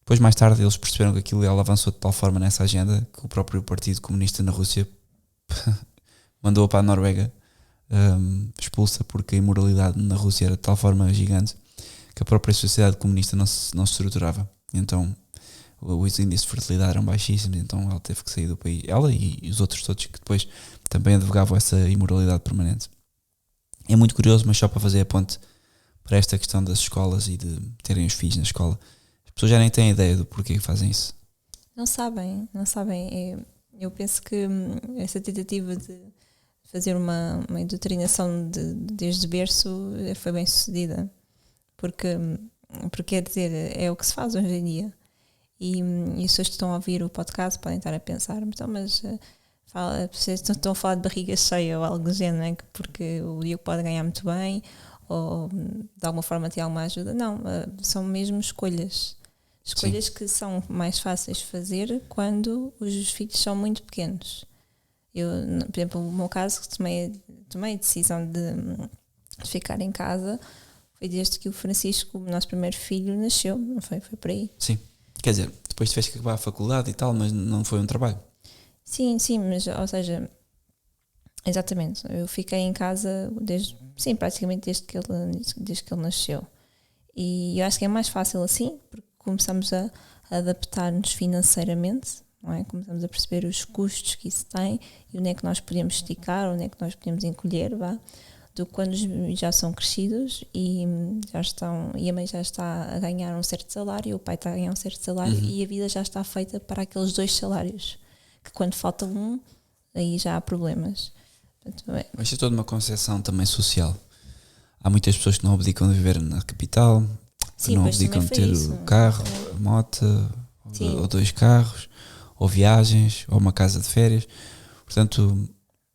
B: Depois, mais tarde, eles perceberam que ela avançou de tal forma nessa agenda que o próprio Partido Comunista na Rússia mandou-a para a Noruega expulsa, porque a imoralidade na Rússia era de tal forma gigante que a própria sociedade comunista não se estruturava. Então os índices de fertilidade eram baixíssimos, então ela teve que sair do país, ela e os outros todos que depois também advogavam essa imoralidade permanente. É muito curioso, mas só para fazer a ponte para esta questão das escolas e de terem os filhos na escola, as pessoas já nem têm ideia do porquê que fazem isso.
C: Não sabem. Eu penso que essa tentativa de fazer uma doutrinação desde berço foi bem sucedida, porque quer dizer, é o que se faz hoje em dia. E as pessoas que estão a ouvir o podcast podem estar a pensar, então, mas vocês estão a falar de barriga cheia ou algo do género, não é? Porque o Diogo pode ganhar muito bem ou de alguma forma ter alguma ajuda. Não, são mesmo escolhas que são mais fáceis de fazer quando os filhos são muito pequenos. Eu, por exemplo, no meu caso, tomei a decisão de ficar em casa foi desde que o Francisco, o nosso primeiro filho, nasceu, não foi? Foi por aí.
B: Sim, quer dizer, depois tiveste que acabar a faculdade e tal, mas não foi um trabalho.
C: Sim, mas, ou seja, exatamente, eu fiquei em casa praticamente desde que ele nasceu. E eu acho que é mais fácil assim, porque começamos a adaptar-nos financeiramente, não é? Começamos a perceber os custos que isso tem e onde é que nós podemos esticar, onde é que nós podemos encolher, do que quando já são crescidos e a mãe já está a ganhar um certo salário, o pai está a ganhar um certo salário e a vida já está feita para aqueles 2 salários, que quando falta um, aí já há problemas. Portanto,
B: Mas é toda uma concepção também social. Há muitas pessoas que não abdicam de viver na capital, que não abdicam de ter o carro, a moto, ou 2 carros, ou viagens, ou uma casa de férias. Portanto,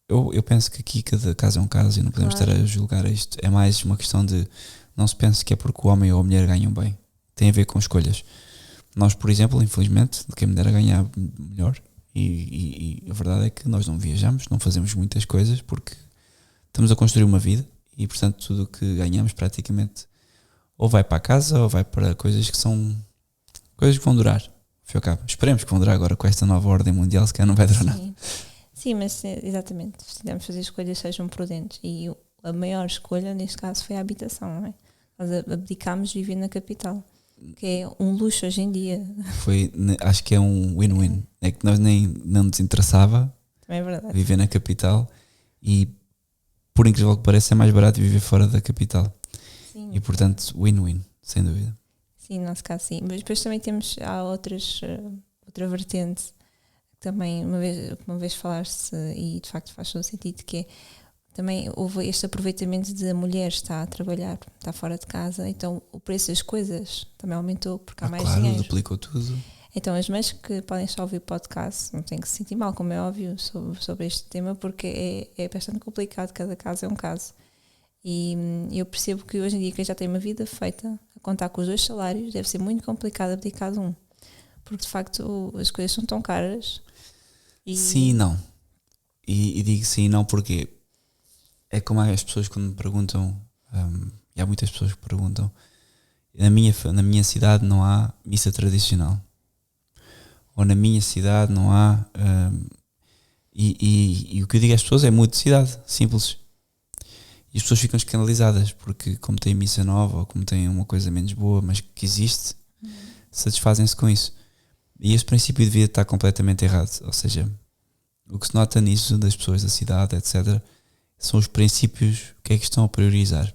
B: eu penso que aqui cada caso é um caso e não podemos estar a julgar isto. É mais uma questão de não se pense que é porque o homem ou a mulher ganham bem. Tem a ver com escolhas. Nós, por exemplo, infelizmente, de quem me dera ganhar melhor, e a verdade é que nós não viajamos, não fazemos muitas coisas porque estamos a construir uma vida e, portanto, tudo o que ganhamos praticamente ou vai para a casa ou vai para coisas que são coisas que vão durar. Esperemos que vão durar agora com esta nova ordem mundial, se calhar não vai durar nada.
C: Sim, mas exatamente, precisamos fazer escolhas que sejam prudentes e a maior escolha neste caso foi a habitação, não é? Nós abdicámos de viver na capital, que é um luxo hoje em dia.
B: Acho que é um win-win, é que nós não nos interessava viver na capital e, por incrível que pareça, é mais barato viver fora da capital.
C: Sim.
B: E portanto win-win, sem dúvida.
C: Sim, no nosso caso sim, mas depois também há outra vertente. Também uma vez falaste e de facto faz todo sentido, que é também houve este aproveitamento de a mulher está a trabalhar, está fora de casa, então o preço das coisas também aumentou porque há mais dinheiro.
B: Duplicou tudo.
C: Então as mães que podem só ouvir o podcast não têm que se sentir mal, como é óbvio, sobre este tema, porque é bastante complicado, cada caso é um caso. E eu percebo que hoje em dia quem já tem uma vida feita, a contar com os 2 salários, deve ser muito complicado abdicar de um, porque de facto as coisas são tão caras.
B: Sim e não. E digo sim e não porque é como as pessoas quando me perguntam, e há muitas pessoas que perguntam, na minha cidade não há missa tradicional, ou na minha cidade não há e o que eu digo às pessoas é mude de cidade, simples. E as pessoas ficam escandalizadas porque como tem missa nova ou como tem uma coisa menos boa, mas que existe, satisfazem-se com isso. E esse princípio de vida está completamente errado. Ou seja, o que se nota nisso das pessoas da cidade, etc., são os princípios que é que estão a priorizar.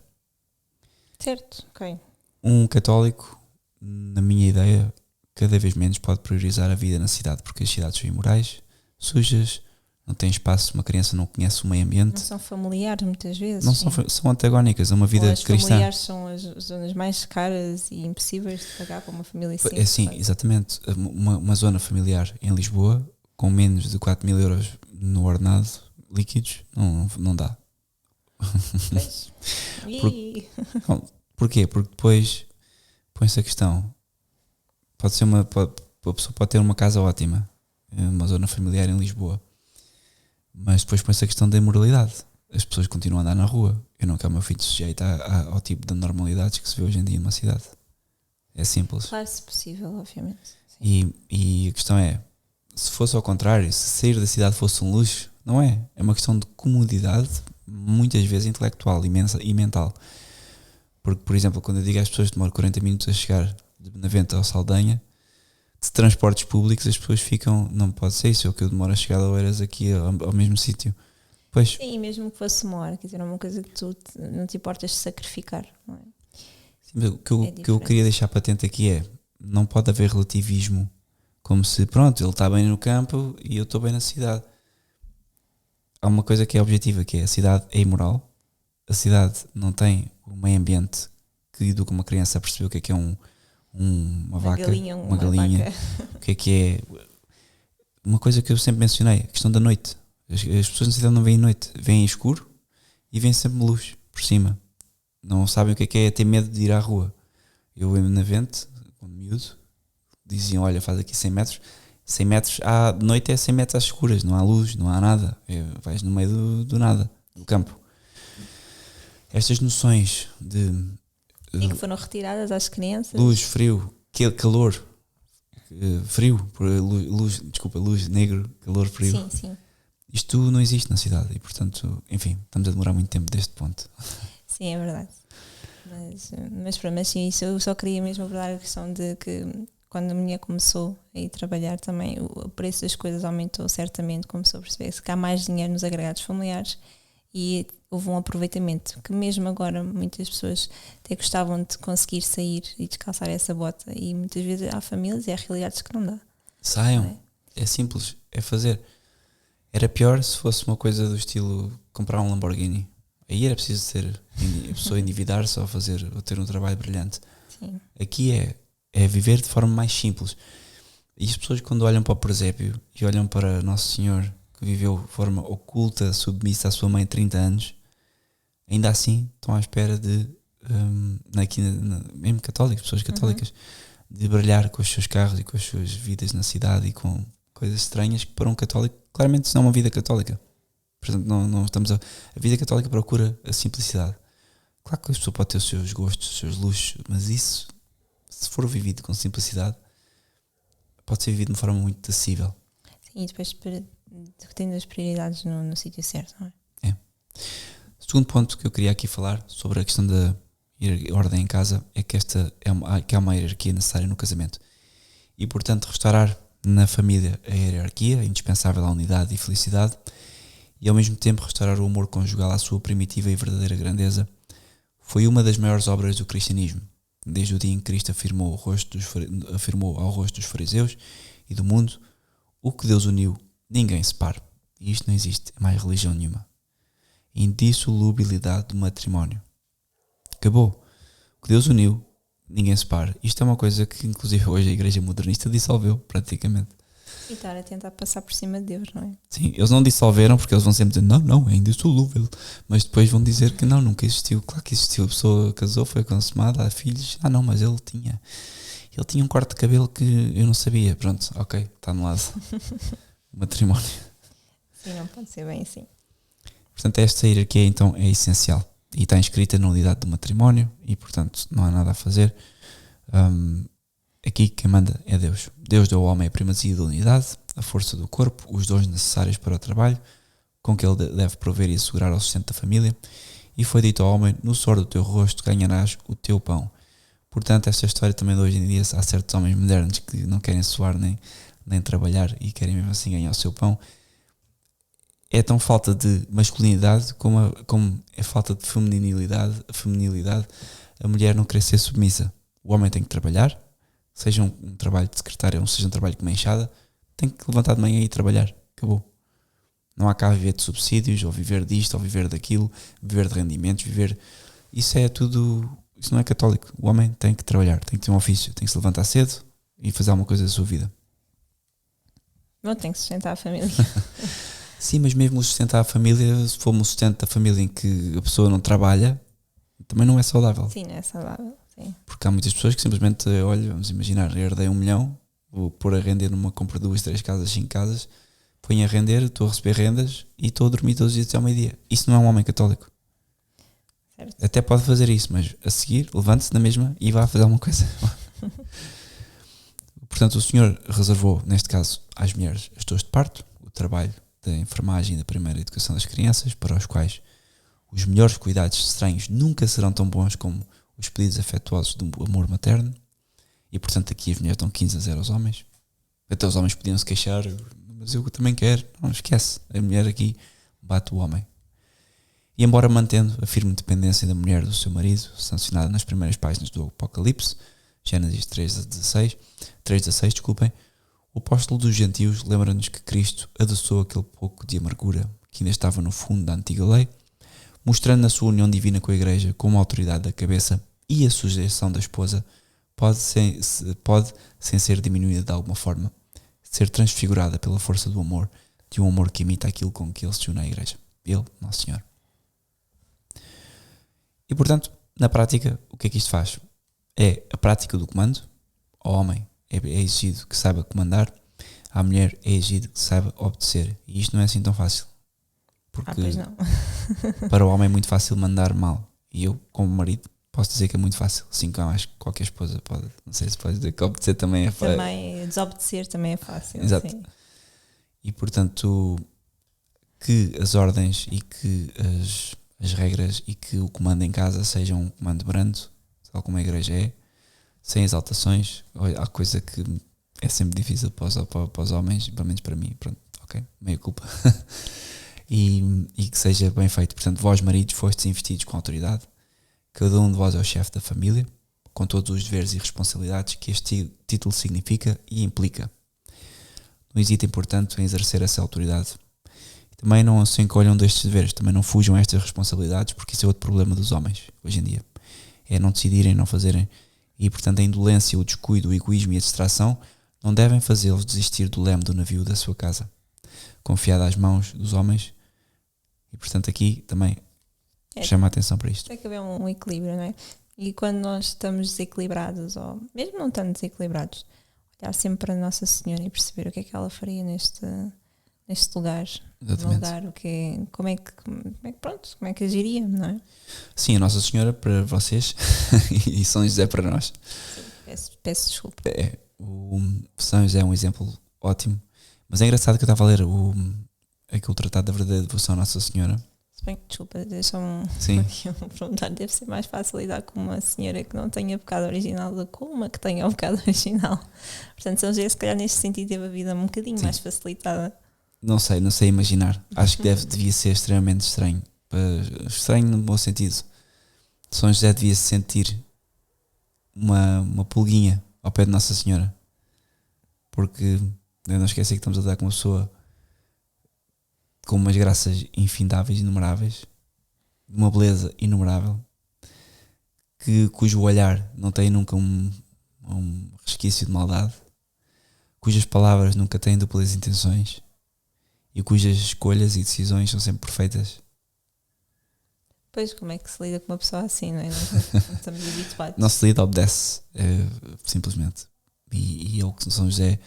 C: Certo, ok.
B: Um católico, na minha ideia, cada vez menos pode priorizar a vida na cidade, porque as cidades são imorais, sujas, não têm espaço, uma criança não conhece o meio ambiente.
C: Não são familiares muitas vezes.
B: Não são antagónicas a uma vida cristã. As
C: familiares são as zonas mais caras e impossíveis de pagar para uma família simples.
B: É sim, exatamente. Uma zona familiar em Lisboa, com menos de 4.000 euros no ordenado líquidos, não dá. Porquê? Porque depois põe-se a questão. A pessoa pode ter uma casa ótima, uma zona familiar em Lisboa, mas depois põe-se a questão da imoralidade. As pessoas continuam a andar na rua. Eu não quero o meu filho sujeito ao tipo de normalidades que se vê hoje em dia numa cidade. É simples.
C: Claro, se possível, obviamente.
B: E a questão é, se fosse ao contrário, se sair da cidade fosse um luxo, não é? É uma questão de comodidade muitas vezes intelectual e mental. Porque, por exemplo, quando eu digo às pessoas que demoram 40 minutos a chegar de Benavente ao Saldanha, de transportes públicos, as pessoas ficam, não pode ser isso, é o que eu demoro a chegar a Oeiras aqui ao mesmo sítio. Pois,
C: Sim, e mesmo que fosse uma hora, quer dizer, é uma coisa que tu não te importas de sacrificar, não é?
B: sim, mas o que eu
C: diferente.
B: queria deixar patente aqui é, não pode haver relativismo, como se, pronto, ele está bem no campo e eu estou bem na cidade. Há uma coisa que é objetiva, que é a cidade é imoral, a cidade não tem o meio ambiente que educa uma criança a perceber o que é uma vaca, uma galinha,
C: vaca.
B: o que é uma coisa que eu sempre mencionei, a questão da noite. As pessoas na cidade não veem noite, veem escuro e veem sempre luz por cima. Não sabem o que é ter medo de ir à rua. Eu em Benavente, quando miúdo, diziam, olha, faz aqui 100 metros. 100 metros, de noite é 100 metros às escuras, não há luz, não há nada. Vais no meio do nada, do campo. Estas noções de
C: E que foram retiradas às crianças.
B: luz, frio, calor, frio, luz, negro, calor, frio.
C: Sim, sim.
B: Isto não existe na cidade e, portanto, enfim, estamos a demorar muito tempo deste ponto.
C: Sim, é verdade. Mas sim, isso eu só queria mesmo abordar a questão de que quando a mulher começou a ir trabalhar também o preço das coisas aumentou certamente, começou a perceber-se que há mais dinheiro nos agregados familiares e houve um aproveitamento que mesmo agora muitas pessoas até gostavam de conseguir sair e descalçar essa bota e muitas vezes há famílias e há realidades que não dá.
B: Saiam,
C: Não é?
B: é simples, é fazer. Era pior se fosse uma coisa do estilo comprar um Lamborghini. Aí era preciso ser a pessoa endividar-se ou ter um trabalho brilhante.
C: Sim.
B: Aqui é viver de forma mais simples. E as pessoas, quando olham para o presépio e olham para Nosso Senhor, que viveu de forma oculta, submissa à sua mãe 30 anos, ainda assim estão à espera de, mesmo católicos, pessoas católicas, de brilhar com os seus carros e com as suas vidas na cidade e com coisas estranhas que para um católico, claramente isso não é uma vida católica. Portanto, não estamos a vida católica procura a simplicidade. Claro que a pessoa pode ter os seus gostos, os seus luxos, mas isso, se for vivido com simplicidade, pode ser vivido de uma forma muito acessível.
C: Sim, e depois tendo as prioridades no sítio certo, não é?
B: Segundo ponto que eu queria aqui falar sobre a questão da ordem em casa é que que há uma hierarquia necessária no casamento. E, portanto, restaurar na família a hierarquia, indispensável à unidade e felicidade, e ao mesmo tempo restaurar o amor conjugal à sua primitiva e verdadeira grandeza, foi uma das maiores obras do cristianismo, desde o dia em que Cristo afirmou ao rosto dos fariseus e do mundo: o que Deus uniu, ninguém separa. E isto não existe em mais religião nenhuma. Indissolubilidade do matrimónio. Acabou. O que Deus uniu, ninguém separa. Isto é uma coisa que, inclusive, hoje a Igreja Modernista dissolveu, praticamente.
C: E estar a tentar passar por cima de Deus, não é?
B: Sim, eles não dissolveram porque eles vão sempre dizer não, é indissolúvel. Mas depois vão dizer que não, nunca existiu. Claro que existiu. A pessoa casou, foi consumada, há filhos. Não, mas ele tinha um corte de cabelo que eu não sabia. Pronto, ok, está no lado. Matrimónio.
C: Sim, não pode ser bem assim.
B: Portanto, esta hierarquia então é essencial e está inscrita na unidade do matrimónio e, portanto, não há nada a fazer. Aqui quem manda é Deus. Deus deu ao homem a primazia da unidade, a força do corpo, os dons necessários para o trabalho, com que ele deve prover e assegurar o sustento da família, e foi dito ao homem: no suor do teu rosto ganharás o teu pão. Portanto, esta história também de hoje em dia, há certos homens modernos que não querem suar nem trabalhar e querem mesmo assim ganhar o seu pão. É tão falta de masculinidade como é falta de feminilidade, a mulher não querer ser submissa. O homem tem que trabalhar, seja um trabalho de secretária ou seja um trabalho com uma enxada, tem que levantar de manhã e ir trabalhar. Acabou. Não há cá viver de subsídios, ou viver disto, ou viver daquilo, viver de rendimentos, Isso não é católico. O homem tem que trabalhar, tem que ter um ofício, tem que se levantar cedo e fazer alguma coisa da sua vida.
C: Não tem que sustentar a família.
B: Sim, mas mesmo o sustentar a família, se for um sustento da família em que a pessoa não trabalha, também não é saudável.
C: Sim, não é saudável. Sim.
B: Porque há muitas pessoas que simplesmente, olha, vamos imaginar, herdei 1 milhão, vou pôr a render numa compra de 2, 3 casas, 5 casas, ponho a render, estou a receber rendas e estou a dormir todos os dias até ao meio-dia. Isso não é um homem católico.
C: Certo.
B: Até pode fazer isso, mas a seguir, levante-se na mesma e vá fazer alguma coisa. Portanto, o Senhor reservou, neste caso, às mulheres as dores de parto, o trabalho da enfermagem e da primeira educação das crianças, para os quais Os melhores cuidados estranhos nunca serão tão bons como os pedidos afetuosos do amor materno. E portanto aqui as mulheres dão 15-0 aos homens. Até os homens podiam se queixar, mas eu também quero. Não, esquece, a mulher aqui bate o homem. E embora mantendo a firme dependência da mulher do seu marido, sancionada nas primeiras páginas do Apocalipse, Gênesis 3:16, desculpem, o apóstolo dos gentios lembra-nos que Cristo adoçou aquele pouco de amargura que ainda estava no fundo da antiga lei, mostrando a sua união divina com a Igreja como a autoridade da cabeça e a sujeição da esposa pode, sem ser diminuída de alguma forma, ser transfigurada pela força do amor, de um amor que imita aquilo com que ele se une à Igreja. Ele, Nosso Senhor. E portanto, na prática, o que é que isto faz? É a prática do comando. Ao homem é exigido que saiba comandar, à mulher é exigido que saiba obedecer. E isto não é assim tão fácil. Porque
C: pois não.
B: para o homem é muito fácil mandar mal. E eu, como marido, posso dizer que é muito fácil. Assim como acho que qualquer esposa pode. Não sei se pode dizer que obedecer também é fácil.
C: Também desobedecer também é fácil.
B: Exato.
C: Sim.
B: E portanto, que as ordens e que as regras e que o comando em casa sejam um comando brando, tal como a Igreja é, sem exaltações. Há coisa que é sempre difícil para os homens, pelo menos para mim. Pronto, ok, meia culpa. e que seja bem feito. Portanto, vós maridos fostes investidos com autoridade, cada um de vós é o chefe da família, com todos os deveres e responsabilidades que este título significa e implica. Não hesitem, portanto, em exercer essa autoridade. Também não se encolham destes deveres, também não fujam a estas responsabilidades, porque isso é outro problema dos homens hoje em dia. É não decidirem, não fazerem. E, portanto, a indolência, o descuido, o egoísmo e a distração não devem fazê-los desistir do leme do navio da sua casa, confiado às mãos dos homens. E, portanto, aqui também chama a atenção para isto.
C: Tem que haver um equilíbrio, não é? E quando nós estamos desequilibrados, ou mesmo não estando desequilibrados, olhar sempre para a Nossa Senhora e perceber o que é que ela faria neste lugar.
B: Exatamente.
C: No lugar, como é que agiria, não é?
B: Sim, a Nossa Senhora para vocês e São José para nós.
C: Peço desculpa.
B: O São José é um exemplo ótimo, mas é engraçado que eu estava a ler aquele tratado da verdadeira devoção à Nossa Senhora.
C: Se bem que, desculpa, deixa-me
B: Sim.
C: perguntar, deve ser mais fácil lidar com uma senhora que não tenha pecado original do que com uma que tenha o pecado original. Portanto, São José, se calhar, neste sentido, teve a vida um bocadinho mais facilitada.
B: Não sei imaginar. Acho que devia ser extremamente estranho. Estranho no bom sentido. São José devia se sentir uma pulguinha ao pé de Nossa Senhora. Porque eu não esqueci que estamos a lidar com uma pessoa com umas graças infindáveis, inumeráveis, uma beleza inumerável, cujo olhar não tem nunca um resquício de maldade, cujas palavras nunca têm duplas intenções e cujas escolhas e decisões são sempre perfeitas.
C: Pois, como é que se lida com uma pessoa assim, não é? Não estamos habituados.
B: Não se lida, obedece, simplesmente. E eu, que São José,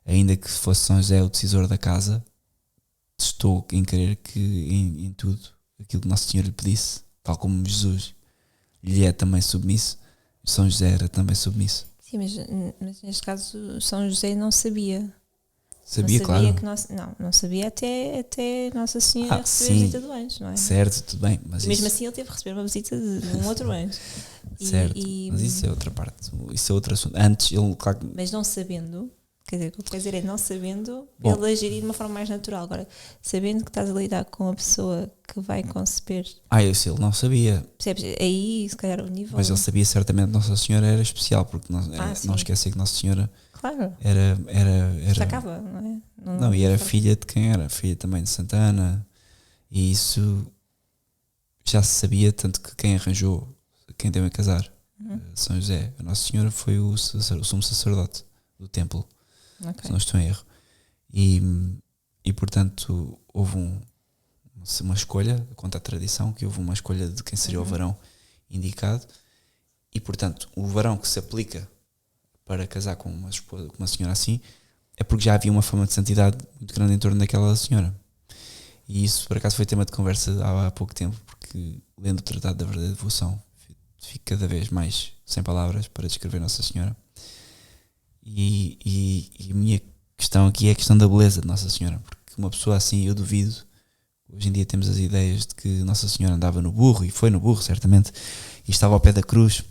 B: ainda que fosse São José o decisor da casa, estou em crer que em tudo aquilo que Nossa Senhora lhe pedisse, tal como Jesus lhe é também submisso, São José era também submisso.
C: Sim, mas neste caso São José não sabia.
B: Sabia, claro.
C: Que não sabia até Nossa Senhora receber a visita do anjo, não é?
B: Certo, tudo bem. Mas
C: mesmo
B: isso,
C: assim ele teve que receber uma visita de um outro anjo.
B: Certo, mas isso é outra parte. Isso é outro assunto. Antes, ele, claro,
C: mas não sabendo, quer dizer, o que eu quero dizer é não sabendo,
B: Bom,
C: ele agiria de uma forma mais natural. Agora, sabendo que estás a lidar com uma pessoa que vai conceber,
B: isso ele não sabia.
C: percebes? Aí, se calhar, o nível.
B: Mas ele sabia certamente que Nossa Senhora era especial, porque
C: sim.
B: não esquecer que Nossa Senhora
C: Claro.
B: era
C: Destacava, não é?
B: Não, e era filha de quem era? Filha também de Santa Ana. E isso já se sabia, tanto que quem arranjou, quem deu a casar, São José, a Nossa Senhora, foi o sumo sacerdote do templo, se não estou em erro. E portanto houve uma escolha, conta a tradição, que houve uma escolha de quem seria o varão indicado. E portanto o varão que se aplica para casar com uma senhora assim é porque já havia uma fama de santidade muito grande em torno daquela senhora. E isso por acaso foi tema de conversa há pouco tempo, porque lendo o Tratado da Verdadeira Devoção fico cada vez mais sem palavras para descrever Nossa Senhora. E a minha questão aqui é a questão da beleza de Nossa Senhora, porque uma pessoa assim, eu duvido, hoje em dia temos as ideias de que Nossa Senhora andava no burro, e foi no burro, certamente, e estava ao pé da cruz.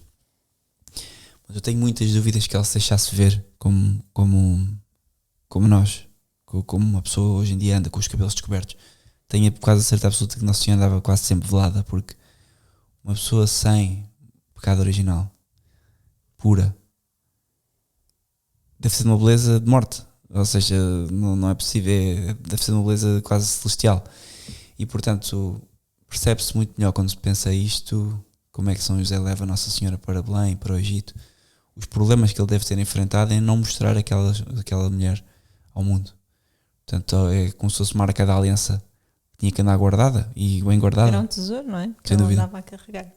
B: Mas eu tenho muitas dúvidas que ela se deixasse ver como nós, como uma pessoa hoje em dia anda com os cabelos descobertos. Tenho quase a certeza absoluta que Nossa Senhora andava quase sempre velada, porque uma pessoa sem pecado original, pura, deve ser de uma beleza de morte. Ou seja, não é possível, deve ser uma beleza quase celestial. E portanto, percebe-se muito melhor quando se pensa isto, como é que São José leva Nossa Senhora para Belém, para o Egito, os problemas que ele deve ter enfrentado em não mostrar aquela mulher ao mundo. Portanto, é como se fosse marca da aliança, tinha que andar guardada e bem guardada.
C: Era um tesouro, não é? Que
B: Sem
C: ela
B: dúvida.
C: andava a carregar.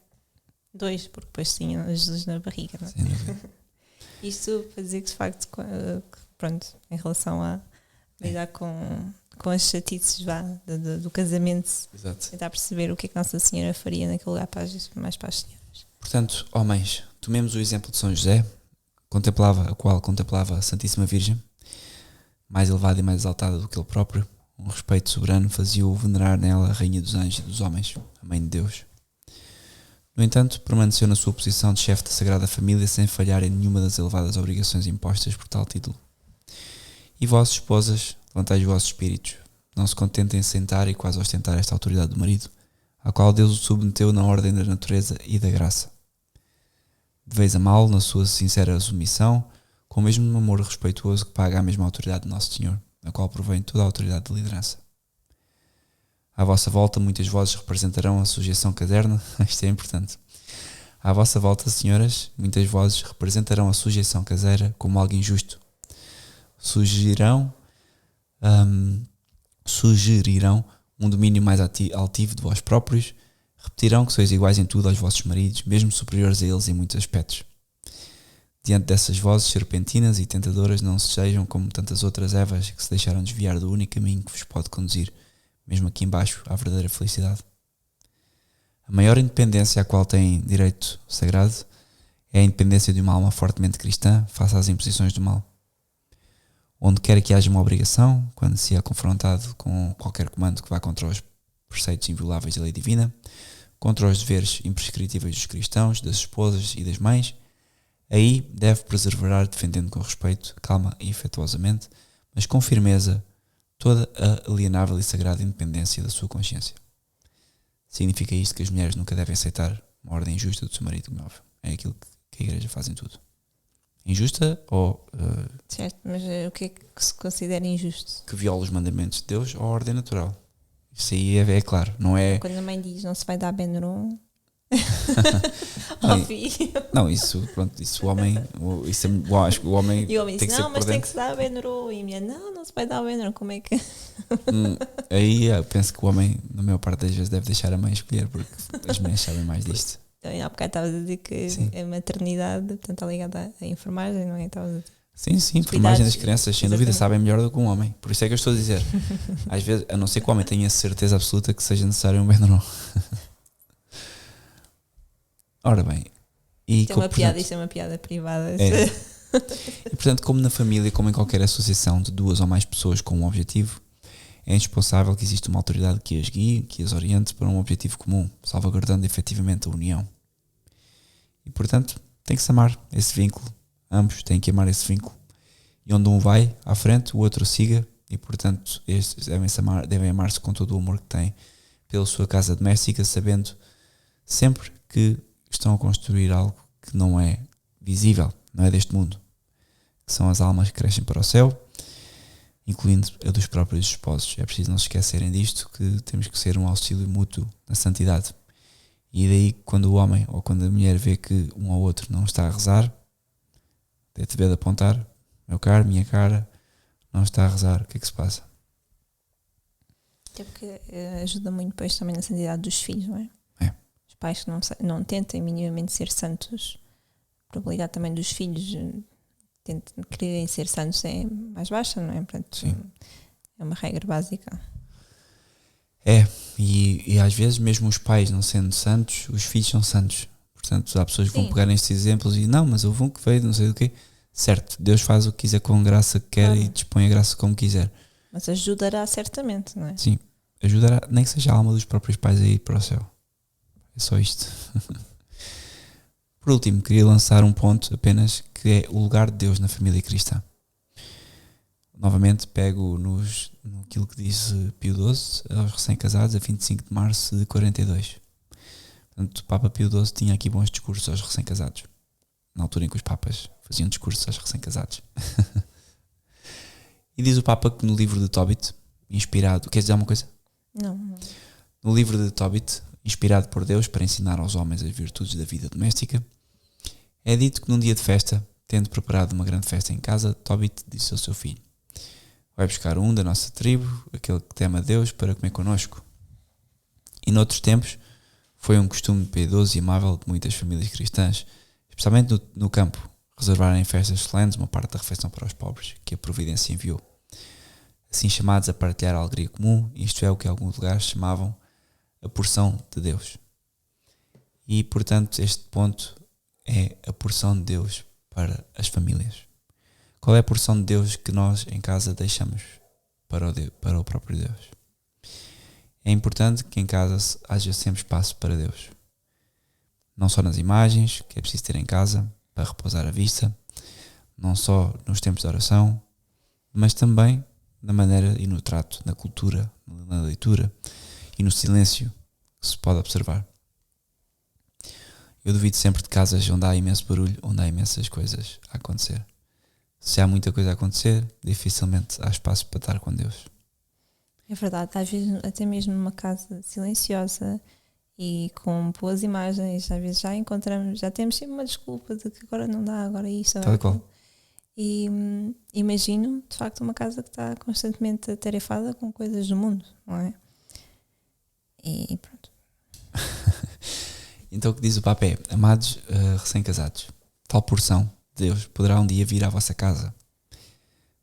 C: 2, porque depois tinha Jesus na barriga, não é?
B: Sem dúvida.
C: Isto para dizer que de facto, pronto, em relação a lidar com as chatices do casamento,
B: Exato.
C: tentar perceber o que é que Nossa Senhora faria naquele lugar mais para as senhoras.
B: Portanto, homens, tomemos o exemplo de São José, a qual contemplava a Santíssima Virgem, mais elevada e mais exaltada do que ele próprio. Um respeito soberano fazia-o venerar nela a Rainha dos Anjos e dos Homens, a Mãe de Deus. No entanto, permaneceu na sua posição de chefe da Sagrada Família sem falhar em nenhuma das elevadas obrigações impostas por tal título. E vós, esposas, levantai os vossos espíritos. Não se contentem em sentar e quase ostentar esta autoridade do marido, à qual Deus o submeteu na ordem da natureza e da graça. Deveis amá-lo na sua sincera submissão, com o mesmo amor respeituoso que paga a mesma autoridade de Nosso Senhor, na qual provém toda a autoridade de liderança. À vossa volta, muitas vozes representarão a sujeição caserna. Isto é importante. À vossa volta, senhoras, muitas vozes representarão a sujeição caseira como algo injusto. Sugerirão um domínio mais altivo de vós próprios. Repetirão que sois iguais em tudo aos vossos maridos, mesmo superiores a eles em muitos aspectos. Diante dessas vozes serpentinas e tentadoras, não sejam como tantas outras Evas que se deixaram desviar do único caminho que vos pode conduzir, mesmo aqui embaixo, à verdadeira felicidade. A maior independência à qual tem direito sagrado é a independência de uma alma fortemente cristã face às imposições do mal. Onde quer que haja uma obrigação, quando se é confrontado com qualquer comando que vá contra os preceitos invioláveis da lei divina, contra os deveres imprescritíveis dos cristãos, das esposas e das mães, aí deve perseverar defendendo com respeito, calma e afetuosamente, mas com firmeza, toda a alienável e sagrada independência da sua consciência. Significa isto que as mulheres nunca devem aceitar uma ordem injusta do seu marido, como é óbvio. É aquilo que a Igreja faz em tudo. Injusta ou
C: Certo, mas o que é que se considera injusto?
B: que viola os mandamentos de Deus ou a ordem natural. Isso aí é claro, não é...
C: Quando a mãe diz não se vai dar Benron,
B: Não,
C: filho.
B: não, isso o homem, acho que o homem
C: E o homem
B: tem
C: diz,
B: que ser
C: não, mas
B: por
C: tem que
B: dentro.
C: se dar Benron. E a mulher, não se vai dar Benron, como é que...
B: Aí eu penso que o homem, na maior parte das vezes, deve deixar a mãe escolher, porque as mulheres sabem mais disto.
C: Então, há bocado estavas a dizer que
B: Sim.
C: a maternidade, portanto, está ligada à enfermagem, não é? Estavas a dizer.
B: Sim, por
C: Cuidados,
B: imagem das crianças, sem dúvida,
C: exatamente.
B: sabem melhor do que um homem. Por isso é que eu estou a dizer. Às vezes, a não ser que o homem tenha certeza absoluta que seja necessário um Benron. Ora bem, e
C: Isto é uma
B: portanto,
C: piada, isto é uma piada privada.
B: É. E portanto, como na família, como em qualquer associação de duas ou mais pessoas com um objetivo, é indispensável que exista uma autoridade que as guie, que as oriente para um objetivo comum, salvaguardando efetivamente a união. E portanto, tem que se amar esse vínculo. Ambos têm que amar esse vínculo. E onde um vai à frente, o outro siga. E portanto, estes devem amar-se com todo o amor que têm pela sua casa doméstica, sabendo sempre que estão a construir algo que não é visível, não é deste mundo, que são as almas que crescem para o céu, incluindo a dos próprios esposos. É preciso não se esquecerem disto, que temos que ser um auxílio mútuo na santidade. E daí, quando o homem ou quando a mulher vê que um ou outro não está a rezar, deve de apontar: meu caro, minha cara, não está a rezar, o que é que se passa?
C: Até porque ajuda muito depois também na santidade dos filhos, não é?
B: É.
C: Os pais que não tentem minimamente ser santos, a probabilidade também dos filhos quererem ser santos é mais baixa, não é? Portanto,
B: Sim.
C: é uma regra básica.
B: É, e às vezes mesmo os pais não sendo santos, os filhos são santos. Portanto, há pessoas que vão
C: Sim.
B: pegar nestes exemplos e não, mas houve um que veio, não sei do quê. Certo, Deus faz o que quiser com graça que quer
C: Claro.
B: e dispõe a graça como quiser.
C: Mas ajudará certamente, não é?
B: Sim, ajudar, nem que seja a alma dos próprios pais a ir para o céu. É só isto. Por último, queria lançar um ponto apenas, que é o lugar de Deus na família cristã. Novamente pego naquilo que disse Pio XII aos recém-casados a 25 de março de 42. Portanto, o Papa Pio XII tinha aqui bons discursos aos recém-casados, na altura em que os papas faziam discursos aos recém-casados. E diz o Papa que no livro de Tobit, inspirado... Queres dizer alguma coisa?
C: Não.
B: No livro de Tobit, inspirado por Deus para ensinar aos homens as virtudes da vida doméstica, é dito que num dia de festa, tendo preparado uma grande festa em casa, Tobit disse ao seu filho: vai buscar um da nossa tribo, aquele que teme a Deus, para comer connosco. E noutros tempos, foi um costume piedoso e amável de muitas famílias cristãs, especialmente no campo, reservarem em festas solenes uma parte da refeição para os pobres, que a providência enviou. Assim chamados a partilhar a alegria comum, isto é o que em alguns lugares chamavam a porção de Deus. E, portanto, este ponto é a porção de Deus para as famílias. Qual é a porção de Deus que nós em casa deixamos para o próprio Deus? É importante que em casa haja sempre espaço para Deus. Não só nas imagens, que é preciso ter em casa para repousar a vista, não só nos tempos de oração, mas também na maneira e no trato, na cultura, na leitura e no silêncio que se pode observar. Eu duvido sempre de casas onde há imenso barulho, onde há imensas coisas a acontecer. Se há muita coisa a acontecer, dificilmente há espaço para estar com Deus.
C: É verdade, às vezes até mesmo numa casa silenciosa e com boas imagens, às vezes já temos sempre uma desculpa de que agora não dá, agora isto, agora
B: Tal e qual.
C: E imagino, de facto, uma casa que está constantemente atarefada com coisas do mundo, não é? E pronto.
B: Então o que diz o Papa é: amados recém-casados, tal porção de Deus poderá um dia vir à vossa casa,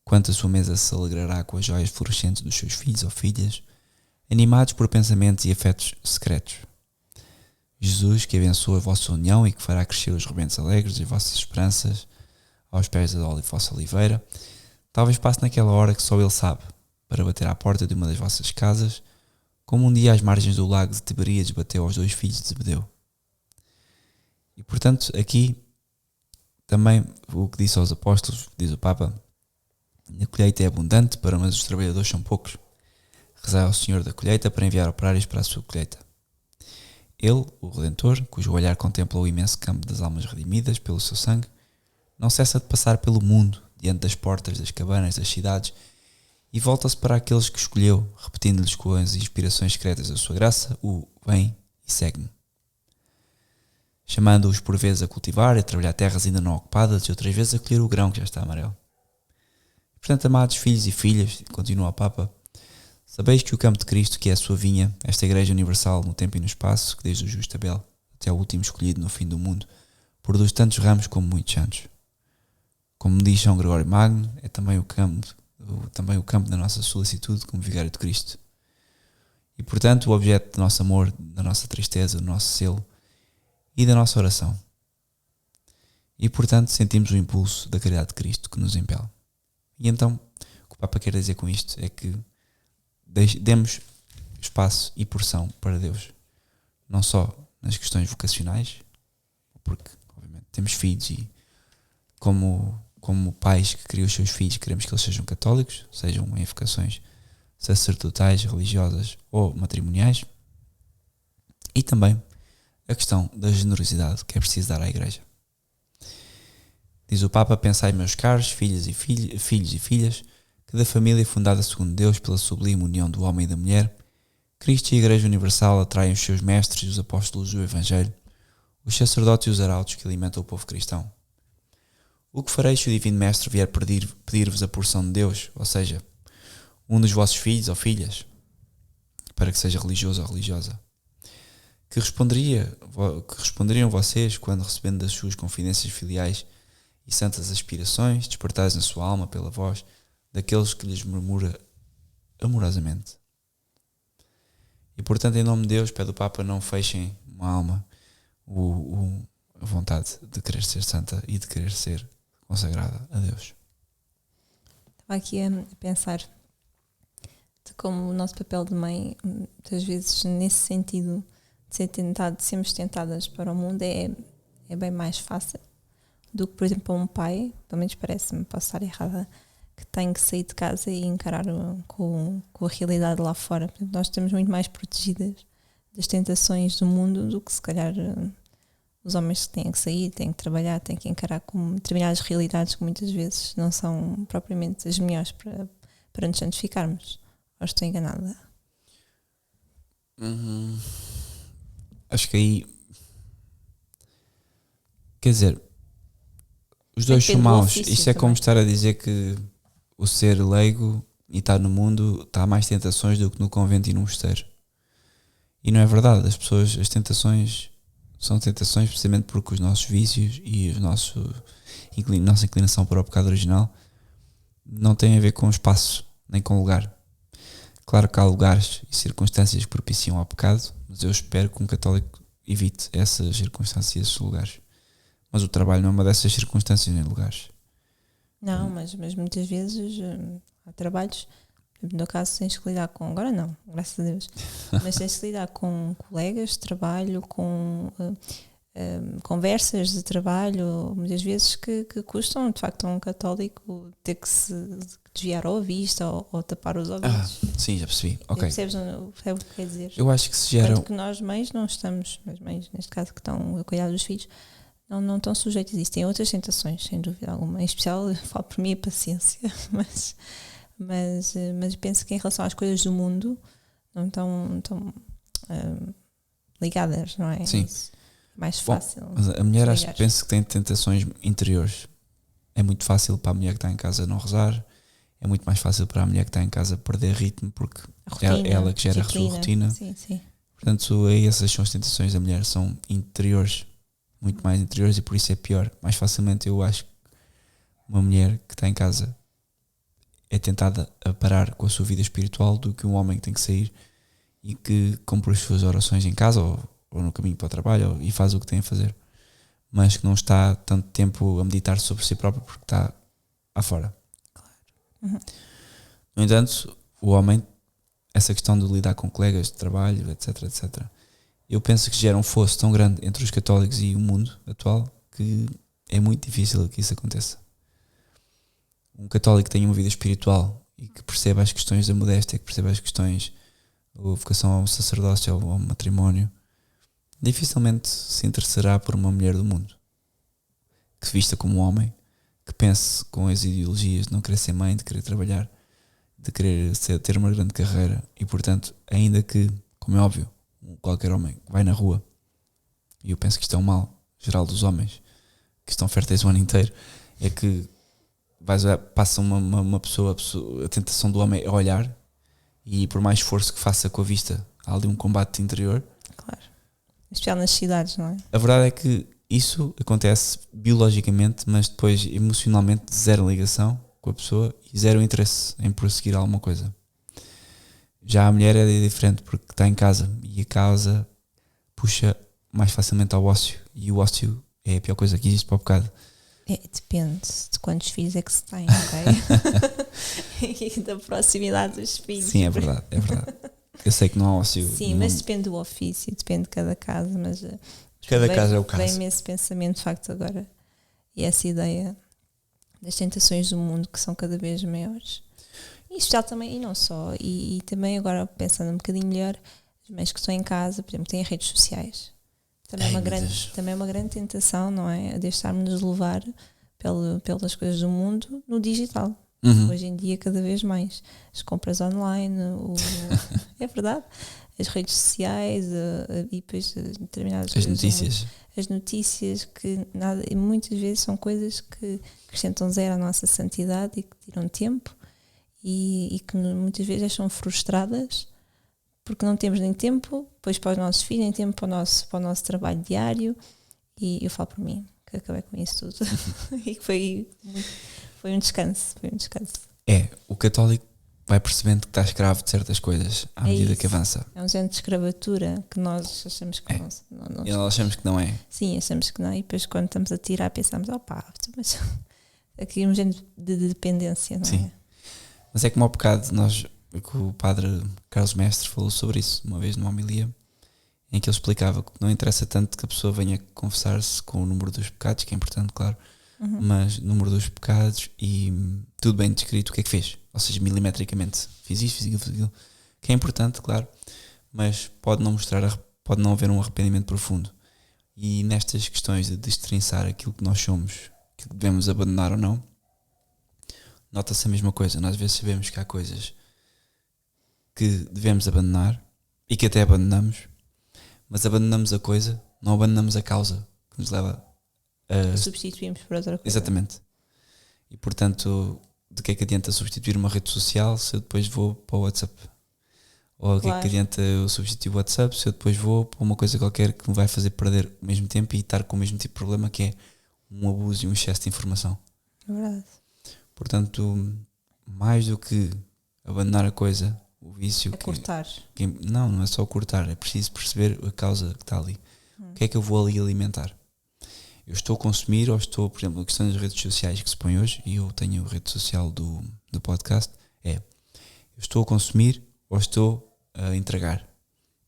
B: quanto a sua mesa se alegrará com as joias florescentes dos seus filhos ou filhas, animados por pensamentos e afetos secretos. Jesus, que abençoa a vossa união e que fará crescer os rebentos alegres e as vossas esperanças aos pés da vossa oliveira, talvez passe naquela hora que só Ele sabe, para bater à porta de uma das vossas casas, como um dia às margens do lago de Tiberíades bateu aos 2 filhos de Zebedeu. E portanto, aqui também o que disse aos apóstolos, diz o Papa: a colheita é abundante, mas os trabalhadores são poucos. Rezai ao Senhor da colheita para enviar operários para a sua colheita. Ele, o Redentor, cujo olhar contempla o imenso campo das almas redimidas pelo seu sangue, não cessa de passar pelo mundo, diante das portas, das cabanas, das cidades, e volta-se para aqueles que escolheu, repetindo-lhes com as inspirações secretas da sua graça: o vem e segue-me. Chamando-os por vezes a cultivar e a trabalhar terras ainda não ocupadas, e outras vezes a colher o grão que já está amarelo. Portanto, amados filhos e filhas, continua o Papa, sabeis que o campo de Cristo, que é a sua vinha, esta Igreja Universal no tempo e no espaço, que desde o justo Abel até ao último escolhido no fim do mundo, produz tantos ramos como muitos santos. Como diz São Gregório Magno, é também o campo da nossa solicitude como vigário de Cristo. E, portanto, o objeto do nosso amor, da nossa tristeza, do nosso selo e da nossa oração. E, portanto, sentimos o impulso da caridade de Cristo que nos impele. E então, o que o Papa quer dizer com isto é que demos espaço e porção para Deus. Não só nas questões vocacionais, porque, obviamente, temos filhos e, como pais que criam os seus filhos, queremos que eles sejam católicos, sejam em vocações sacerdotais, religiosas ou matrimoniais. E também a questão da generosidade que é preciso dar à Igreja. Diz o Papa: pensai, meus caros, filhos e filhas, que da família fundada segundo Deus pela sublime união do homem e da mulher, Cristo e a Igreja Universal atraem os seus mestres e os apóstolos do Evangelho, os sacerdotes e os arautos que alimentam o povo cristão. O que fareis se o Divino Mestre vier pedir-vos a porção de Deus, ou seja, um dos vossos filhos ou filhas, para que seja religioso ou religiosa? Que responderiam vocês quando, recebendo das suas confidências filiais e santas aspirações, despertais na sua alma pela voz daqueles que lhes murmura amorosamente? E, portanto, em nome de Deus, pede o Papa, não fechem uma alma a vontade de querer ser santa e de querer ser consagrada a Deus.
C: Estava aqui a pensar de como o nosso papel de mãe, muitas vezes nesse sentido de sermos tentadas para o mundo é bem mais fácil do que, por exemplo, um pai, pelo menos parece-me, posso estar errada, que tem que sair de casa e encarar com a realidade lá fora. Portanto, nós estamos muito mais protegidas das tentações do mundo do que se calhar os homens que têm que sair, têm que trabalhar, têm que encarar com determinadas realidades que muitas vezes não são propriamente as melhores para nos santificarmos. Ou estou enganada?
B: Acho que aí, quer dizer, os dois são
C: Depende do
B: maus.
C: ofício
B: Isto é como
C: também.
B: estar a dizer que o ser leigo e estar no mundo está a mais tentações do que no convento e no mosteiro. E não é verdade. As tentações são tentações precisamente porque os nossos vícios e nossa inclinação para o pecado original não têm a ver com espaço nem com lugar. Claro que há lugares e circunstâncias que propiciam ao pecado, mas eu espero que um católico evite essas circunstâncias e esses lugares. Mas o trabalho não é uma dessas circunstâncias nem lugares.
C: Não, mas muitas vezes há trabalhos, por exemplo, no caso tens que lidar com, agora não, graças a Deus, mas tens que lidar com colegas de trabalho, com conversas de trabalho, muitas vezes que custam de facto a um católico ter que se desviar a vista ou tapar os ouvidos.
B: Sim, já percebi. Ok.
C: Percebes o que quer dizer?
B: Eu acho que se gera.
C: Tanto que nós mães não estamos, as mães neste caso que estão a cuidar dos filhos, não estão sujeitas a isso. Tem outras tentações, sem dúvida alguma. Em especial, eu falo por mim a paciência, mas penso que em relação às coisas do mundo não estão ligadas, não é?
B: Sim.
C: Isso. Mais fácil.
B: Mas a mulher
C: desligar.
B: penso que tem tentações interiores. É muito fácil para a mulher que está em casa não rezar. É muito mais fácil para a mulher que está em casa perder ritmo porque é ela que gera a sua rotina.
C: Sim, sim.
B: Portanto, aí essas são as tentações da mulher, são interiores, muito mais interiores, e por isso é pior. Mais facilmente eu acho que uma mulher que está em casa é tentada a parar com a sua vida espiritual do que um homem que tem que sair e que cumpre as suas orações em casa ou no caminho para o trabalho e faz o que tem a fazer, mas que não está tanto tempo a meditar sobre si próprio porque está afora.
C: Uhum.
B: No entanto, o homem, essa questão de lidar com colegas de trabalho, etc, etc, eu penso que gera um fosso tão grande entre os católicos e o mundo atual que é muito difícil que isso aconteça. Um católico que tenha uma vida espiritual e que perceba as questões da modéstia, que perceba as questões da vocação ao sacerdócio, ao matrimónio, dificilmente se interessará por uma mulher do mundo que se vista como um homem, que pense com as ideologias de não querer ser mãe, de querer trabalhar, de querer ter uma grande carreira. E portanto, ainda que, como é óbvio, qualquer homem vai na rua, e eu penso que isto é um mal geral dos homens que estão férteis o ano inteiro, é que passa uma pessoa, a tentação do homem é olhar, e por mais esforço que faça com a vista, há ali um combate interior.
C: Claro. Em especial nas cidades, não é?
B: A verdade é que isso acontece biologicamente, mas depois emocionalmente zero ligação com a pessoa e zero interesse em prosseguir alguma coisa. Já a mulher é diferente porque está em casa e a casa puxa mais facilmente ao ócio, e o ócio é a pior coisa que existe para o pecado.
C: Depende de quantos filhos é que se tem, ok? E da proximidade dos filhos.
B: Sim, é verdade, é verdade. Eu sei que não há ócio.
C: Sim, mas depende do ofício, depende de cada casa, mas
B: cada caso é o caso.
C: Vem-me esse pensamento de facto agora, e essa ideia das tentações do mundo que são cada vez maiores. E especial também, e não só, e também agora pensando um bocadinho melhor, as mães que estão em casa, por exemplo, têm redes sociais. Também é uma grande tentação, não é? Deixarmos-nos levar pelas coisas do mundo no digital.
B: Uhum.
C: Hoje em dia, cada vez mais. As compras online, é verdade. As redes sociais e depois determinadas
B: as
C: coisas.
B: notícias.
C: As notícias que muitas vezes são coisas que acrescentam zero à nossa santidade e que tiram tempo e que muitas vezes deixam frustradas porque não temos nem tempo depois para os nossos filhos, nem tempo para o nosso trabalho diário. E eu falo por mim, que acabei com isso tudo. E que foi um descanso.
B: É, o católico vai percebendo que está escravo de certas coisas à medida que avança.
C: É um género de escravatura que nós achamos que não.
B: E nós achamos que não é.
C: Sim, achamos que não. E depois quando estamos a tirar pensamos, mas aqui é um género de dependência, não
B: Sim.
C: é?
B: Mas é como ao pecado, que o padre Carlos Mestre falou sobre isso uma vez numa homilia, em que ele explicava que não interessa tanto que a pessoa venha confessar-se com o número dos pecados, que é importante, claro, mas número dos pecados e tudo bem descrito o que é que fez, ou seja, milimetricamente fiz isto, fiz aquilo, que é importante, claro, mas pode não haver um arrependimento profundo. E nestas questões de destrinçar aquilo que nós somos, que devemos abandonar ou não, nota-se a mesma coisa. Nós às vezes sabemos que há coisas que devemos abandonar e que até abandonamos, mas abandonamos a coisa, não abandonamos a causa que nos leva a...
C: Substituímos por outra coisa.
B: Exatamente. E portanto, de que é que adianta substituir uma rede social se eu depois vou para o WhatsApp? Ou de que é que adianta eu substituir o WhatsApp se eu depois vou para uma coisa qualquer que me vai fazer perder o mesmo tempo e estar com o mesmo tipo de problema, que é um abuso e um excesso de informação.
C: É verdade.
B: Portanto, mais do que abandonar a coisa, o vício...
C: É cortar.
B: Não é só cortar, é preciso perceber a causa que está ali. O que é que eu vou ali alimentar? Eu estou a consumir ou estou, por exemplo, a questão das redes sociais que se põe hoje, e eu tenho a rede social do podcast, eu estou a consumir ou estou a entregar?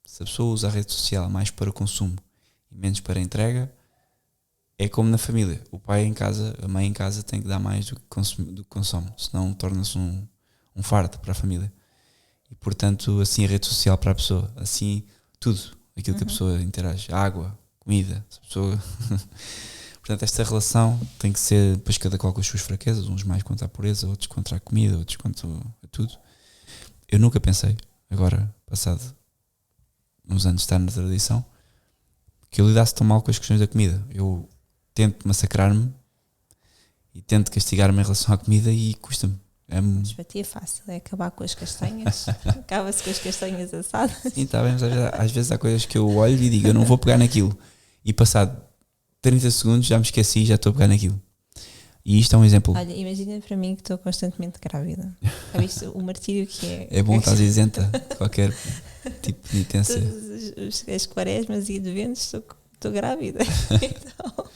B: Se a pessoa usa a rede social mais para consumo e menos para entrega, é como na família. O pai em casa, a mãe em casa tem que dar mais do que consome, senão torna-se um fardo para a família. E portanto, assim a rede social para a pessoa, assim tudo, aquilo que a pessoa interage, água, comida, a pessoa... Portanto, esta relação tem que ser, depois cada qual com as suas fraquezas, uns mais contra a pureza, outros contra a comida, outros contra a tudo. Eu nunca pensei, agora, passado uns anos de estar na tradição, que eu lidasse tão mal com as questões da comida. Eu tento massacrar-me e tento castigar-me em relação à comida e custa-me.
C: Mas para ti é fácil, é acabar com as castanhas. Acaba-se com as castanhas assadas.
B: Sim, está bem, mas às vezes há coisas que eu olho e digo, eu não vou pegar naquilo. E passado 30 segundos já me esqueci e já estou a pegar naquilo. E isto é um exemplo.
C: Olha, imagina para mim que estou constantemente grávida. Já viste o martírio que é?
B: É bom, estás isenta de qualquer tipo de penitência.
C: Todas as quaresmas e adventos estou grávida. Então,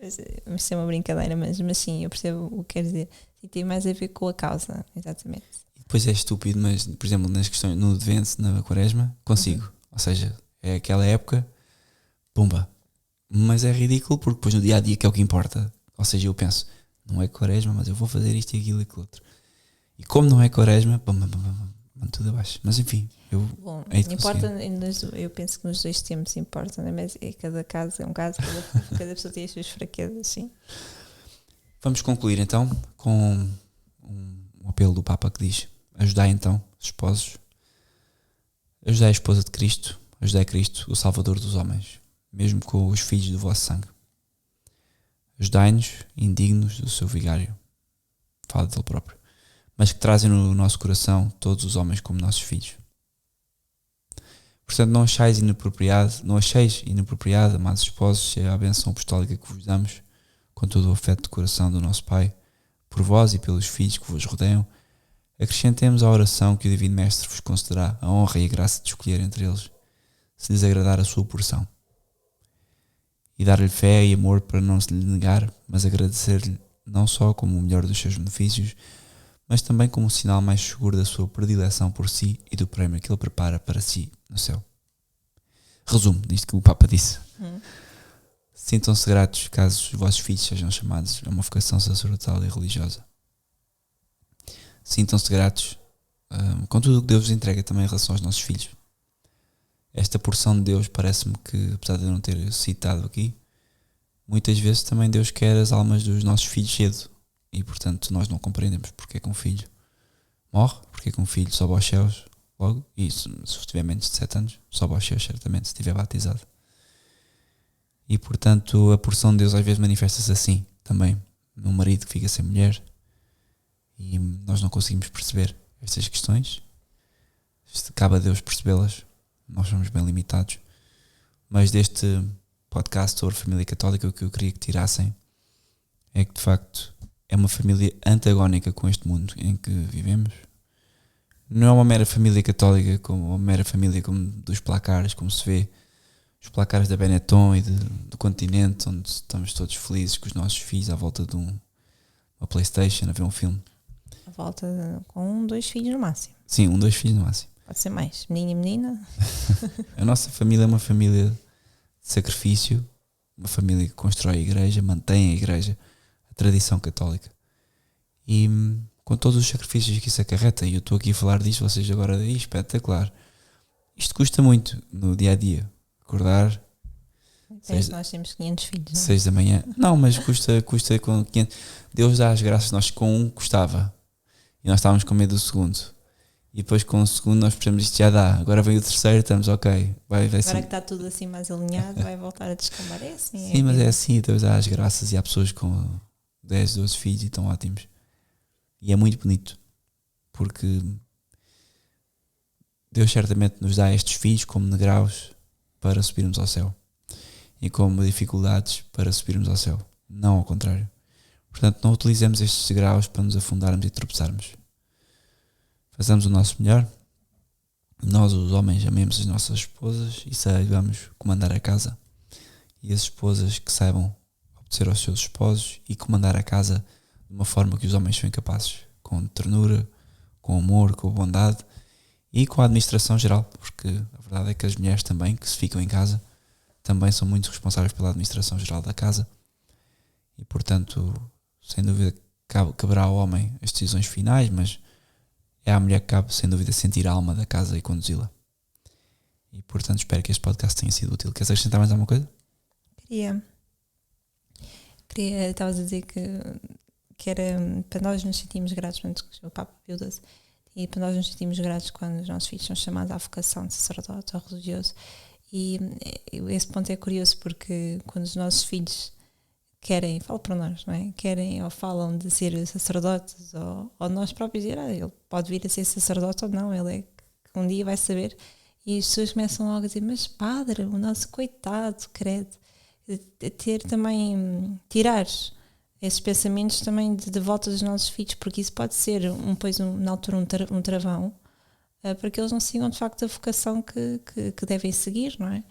C: mas isso é uma brincadeira, mas sim, eu percebo o que quer dizer. E tem mais a ver com a causa, exatamente.
B: E depois é estúpido, mas por exemplo, nas questões, no advento, na quaresma, consigo. Ou seja, é aquela época, pumba. Mas é ridículo porque depois no dia a dia, que é o que importa. Ou seja, eu penso, não é quaresma, mas eu vou fazer isto e aquilo e aquilo outro. E como não é quaresma, mando tudo abaixo. Mas enfim,
C: bom, importa, eu penso que nos dois tempos importa, né? Mas cada caso é um caso, cada pessoa tem as suas fraquezas, sim.
B: Vamos concluir então com um apelo do Papa que diz: ajudai então os esposos, ajudai a esposa de Cristo, ajudai Cristo, o Salvador dos homens, mesmo com os filhos do vosso sangue. Ajudai-nos, indignos do seu vigário, fala dele próprio, mas que trazem no nosso coração todos os homens como nossos filhos. Portanto, não acheis inapropriado, amados esposos, se é a bênção apostólica que vos damos, com todo o afeto de coração do nosso Pai, por vós e pelos filhos que vos rodeiam, acrescentemos à oração que o Divino Mestre vos concederá a honra e a graça de escolher entre eles, se lhes agradar a sua porção. E dar-lhe fé e amor para não se lhe negar, mas agradecer-lhe não só como o melhor dos seus benefícios, mas também como um sinal mais seguro da sua predileção por si e do prémio que ele prepara para si no céu. Resumo disto que o Papa disse. Sintam-se gratos caso os vossos filhos sejam chamados a uma vocação sacerdotal e religiosa. Sintam-se gratos com tudo o que Deus vos entrega também em relação aos nossos filhos. Esta porção de Deus parece-me que, apesar de eu não ter citado aqui, muitas vezes também Deus quer as almas dos nossos filhos cedo. E portanto nós não compreendemos porque é que um filho morre, porque é que um filho sobe aos céus logo, e se tiver menos de 7 anos, sobe aos céus certamente, se estiver batizado. E portanto a porção de Deus às vezes manifesta-se assim também, num marido que fica sem mulher, e nós não conseguimos perceber estas questões. Cabe a Deus percebê-las, nós somos bem limitados. Mas deste podcast sobre a família católica, o que eu queria que tirassem é que de facto é uma família antagónica com este mundo em que vivemos. Não é uma mera família católica, como uma mera família como dos placares, como se vê os placares da Benetton e do continente, onde estamos todos felizes com os nossos filhos à volta de uma PlayStation a ver um filme.
C: à volta com 2 filhos no máximo.
B: Sim, 2 filhos no máximo.
C: Pode ser mais, menino e menina.
B: A nossa família é uma família de sacrifício, uma família que constrói a igreja, mantém a igreja, a tradição católica. E com todos os sacrifícios que isso acarreta, e eu estou aqui a falar disto, vocês agora, espetacular. Isto custa muito no dia a dia. Acordar
C: Parece que nós temos 500 filhos, não é?
B: 6 da manhã. Não, mas custa com 500. Deus dá as graças, nós com um custava. E nós estávamos com medo do segundo. E depois com o segundo nós percebemos isto já dá. Agora vem o terceiro, estamos ok. Vai
C: Agora
B: assim.
C: que está tudo assim mais alinhado, vai voltar a descambar. É assim.
B: Sim, mas é assim, Deus dá as graças e há pessoas com 10, 12 filhos e estão ótimos. E é muito bonito. Porque Deus certamente nos dá estes filhos como degraus para subirmos ao céu. E como dificuldades para subirmos ao céu. Não ao contrário. Portanto, não utilizemos estes degraus para nos afundarmos e tropeçarmos. Façamos o nosso melhor. Nós, os homens, amemos as nossas esposas e saibamos comandar a casa. E as esposas que saibam obedecer aos seus esposos e comandar a casa de uma forma que os homens são incapazes. Com ternura, com amor, com bondade e com a administração geral. Porque a verdade é que as mulheres também, que se ficam em casa, também são muito responsáveis pela administração geral da casa. E, portanto, sem dúvida, caberá ao homem as decisões finais, mas é à mulher que cabe, sem dúvida, sentir a alma da casa e conduzi-la. E, portanto, espero que este podcast tenha sido útil. Queres acrescentar mais alguma coisa?
C: Queria, estavas a dizer que era para nós nos sentirmos gratos, o Papa Pio XII, e para nós nos sentirmos gratos quando os nossos filhos são chamados à vocação de sacerdote ou religioso. E esse ponto é curioso porque quando os nossos filhos querem, falo para nós, não é? Querem ou falam de ser sacerdotes ou nós próprios dizer, ele pode vir a ser sacerdote ou não, ele é que um dia vai saber. E as pessoas começam logo a dizer, mas padre, o nosso coitado, credo. Ter também, tirar esses pensamentos também de volta dos nossos filhos, porque isso pode ser na altura um travão, para que eles não sigam de facto a vocação que devem seguir, não é?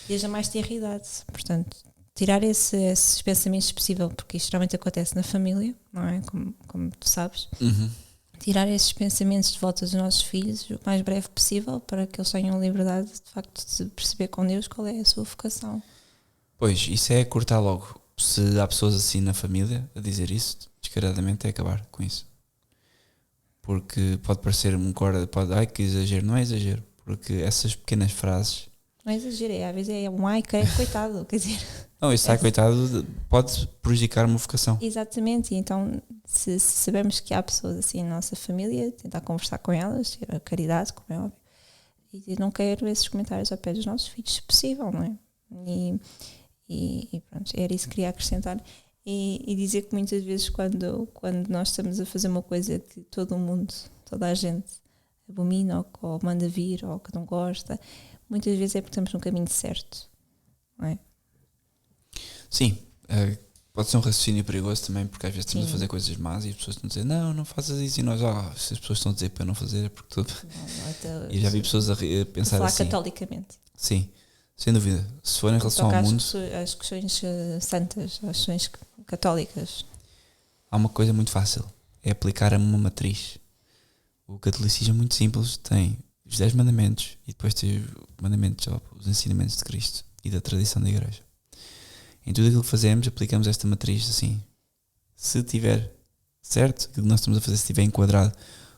C: Desde a mais tenra idade. Portanto, tirar esses pensamentos se possível, porque isto geralmente acontece na família, não é? Como tu sabes.
B: Uhum.
C: Tirar esses pensamentos de volta dos nossos filhos o mais breve possível, para que eles tenham liberdade de facto de perceber com Deus qual é a sua vocação.
B: Pois, isso é cortar logo. Se há pessoas assim na família a dizer isso, descaradamente é acabar com isso. Porque pode parecer ai que exagero, não é exagero, porque essas pequenas frases.
C: Não é exagero, às vezes é um ai, coitado, quer dizer.
B: Não, isso coitado pode prejudicar uma vocação.
C: Exatamente, e então se sabemos que há pessoas assim na nossa família, tentar conversar com elas, ter a caridade, como é óbvio, e não quero esses comentários ao pé dos nossos filhos, se possível, não é? E pronto, era isso que queria acrescentar. E dizer que muitas vezes quando nós estamos a fazer uma coisa que todo o mundo, toda a gente abomina ou manda vir ou que não gosta, muitas vezes é porque estamos no caminho certo, não é?
B: Sim, pode ser um raciocínio perigoso também, porque às vezes estamos
C: Sim.
B: a fazer coisas más e as pessoas estão a dizer não faças isso, e nós, se as pessoas estão a dizer para não fazer é porque tudo.
C: Não,
B: E já vi pessoas a pensar
C: falar
B: assim.
C: catolicamente.
B: Sim, sem dúvida. Se for em relação ao mundo,
C: as questões santas, as questões católicas.
B: há uma coisa muito fácil, é aplicar uma matriz. O catolicismo é muito simples, tem os 10 mandamentos e depois tem os mandamentos, os ensinamentos de Cristo e da tradição da igreja. Em tudo aquilo que fazemos, aplicamos esta matriz assim. Se tiver certo, aquilo que nós estamos a fazer, se estiver enquadrado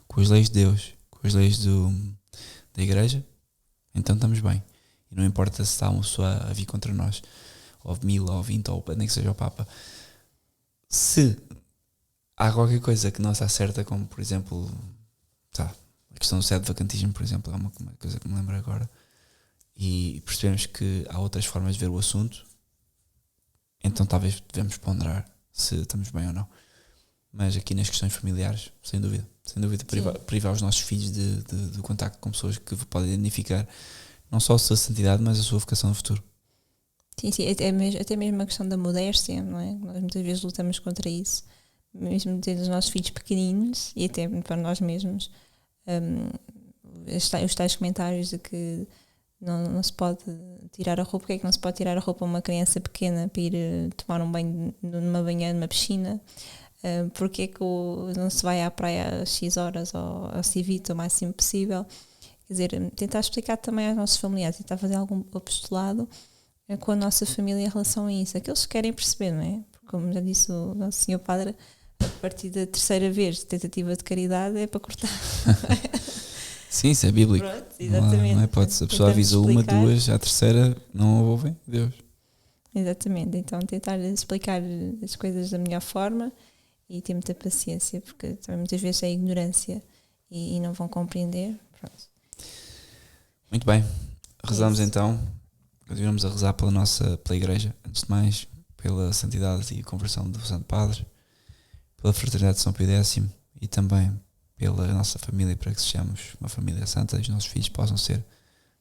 B: com as leis de Deus, com as leis da igreja, então estamos bem. E não importa se está uma pessoa a vir contra nós, ou 1000, ou 20, ou nem que seja o Papa. Se há qualquer coisa que não se acerta, como por exemplo, a questão do céu de vacantismo, por exemplo, é uma coisa que me lembro agora, e percebemos que há outras formas de ver o assunto, então talvez devemos ponderar se estamos bem ou não. Mas aqui nas questões familiares, sem dúvida privar os nossos filhos de contacto com pessoas que podem identificar não só a sua santidade, mas a sua vocação no futuro.
C: Sim, até mesmo a questão da modéstia, não é? Nós muitas vezes lutamos contra isso, mesmo tendo os nossos filhos pequeninos e até para nós mesmos, os tais comentários de que não se pode tirar a roupa. Porque é que não se pode tirar a roupa a uma criança pequena para ir tomar um banho numa banheira, numa piscina? porque é que não se vai à praia às X horas ou se evita o máximo possível. Quer dizer, tentar explicar também aos nossos familiares, tentar fazer algum apostolado com a nossa família em relação a isso. Aqueles que querem perceber, não é? Porque, como já disse o nosso senhor padre, a partir da terceira vez, tentativa de caridade é para cortar.
B: Sim, isso é bíblico.
C: Pronto, exatamente.
B: Não é hipótese. A pessoa avisa uma, duas, à terceira não ouvem Deus.
C: Exatamente. Então tentar explicar as coisas da melhor forma e ter muita paciência, porque também muitas vezes é ignorância e não vão compreender. Pronto.
B: Muito bem. Rezamos
C: Isso.
B: então. Continuamos a rezar pela igreja, antes de mais, pela santidade e conversão do Santo Padre, pela fraternidade de São Pio X e também pela nossa família, para que sejamos uma família santa e os nossos filhos possam ser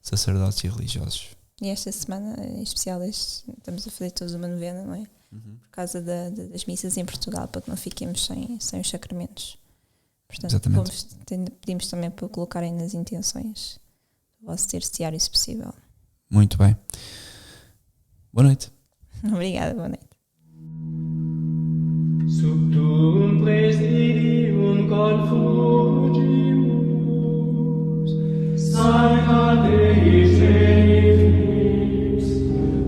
B: sacerdotes e religiosos.
C: E esta semana, em especial, estamos a fazer todos uma novena, não é? Por causa das missas em Portugal, para que não fiquemos sem os sacramentos. Portanto,
B: Exatamente.
C: pedimos também para colocarem nas intenções o vosso terço diário, se possível.
B: Muito bem. Boa noite.
C: Obrigada, boa noite.
A: Sub tuum presidium confugimus, Sancta Dei Genitrix,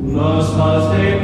A: nos fas te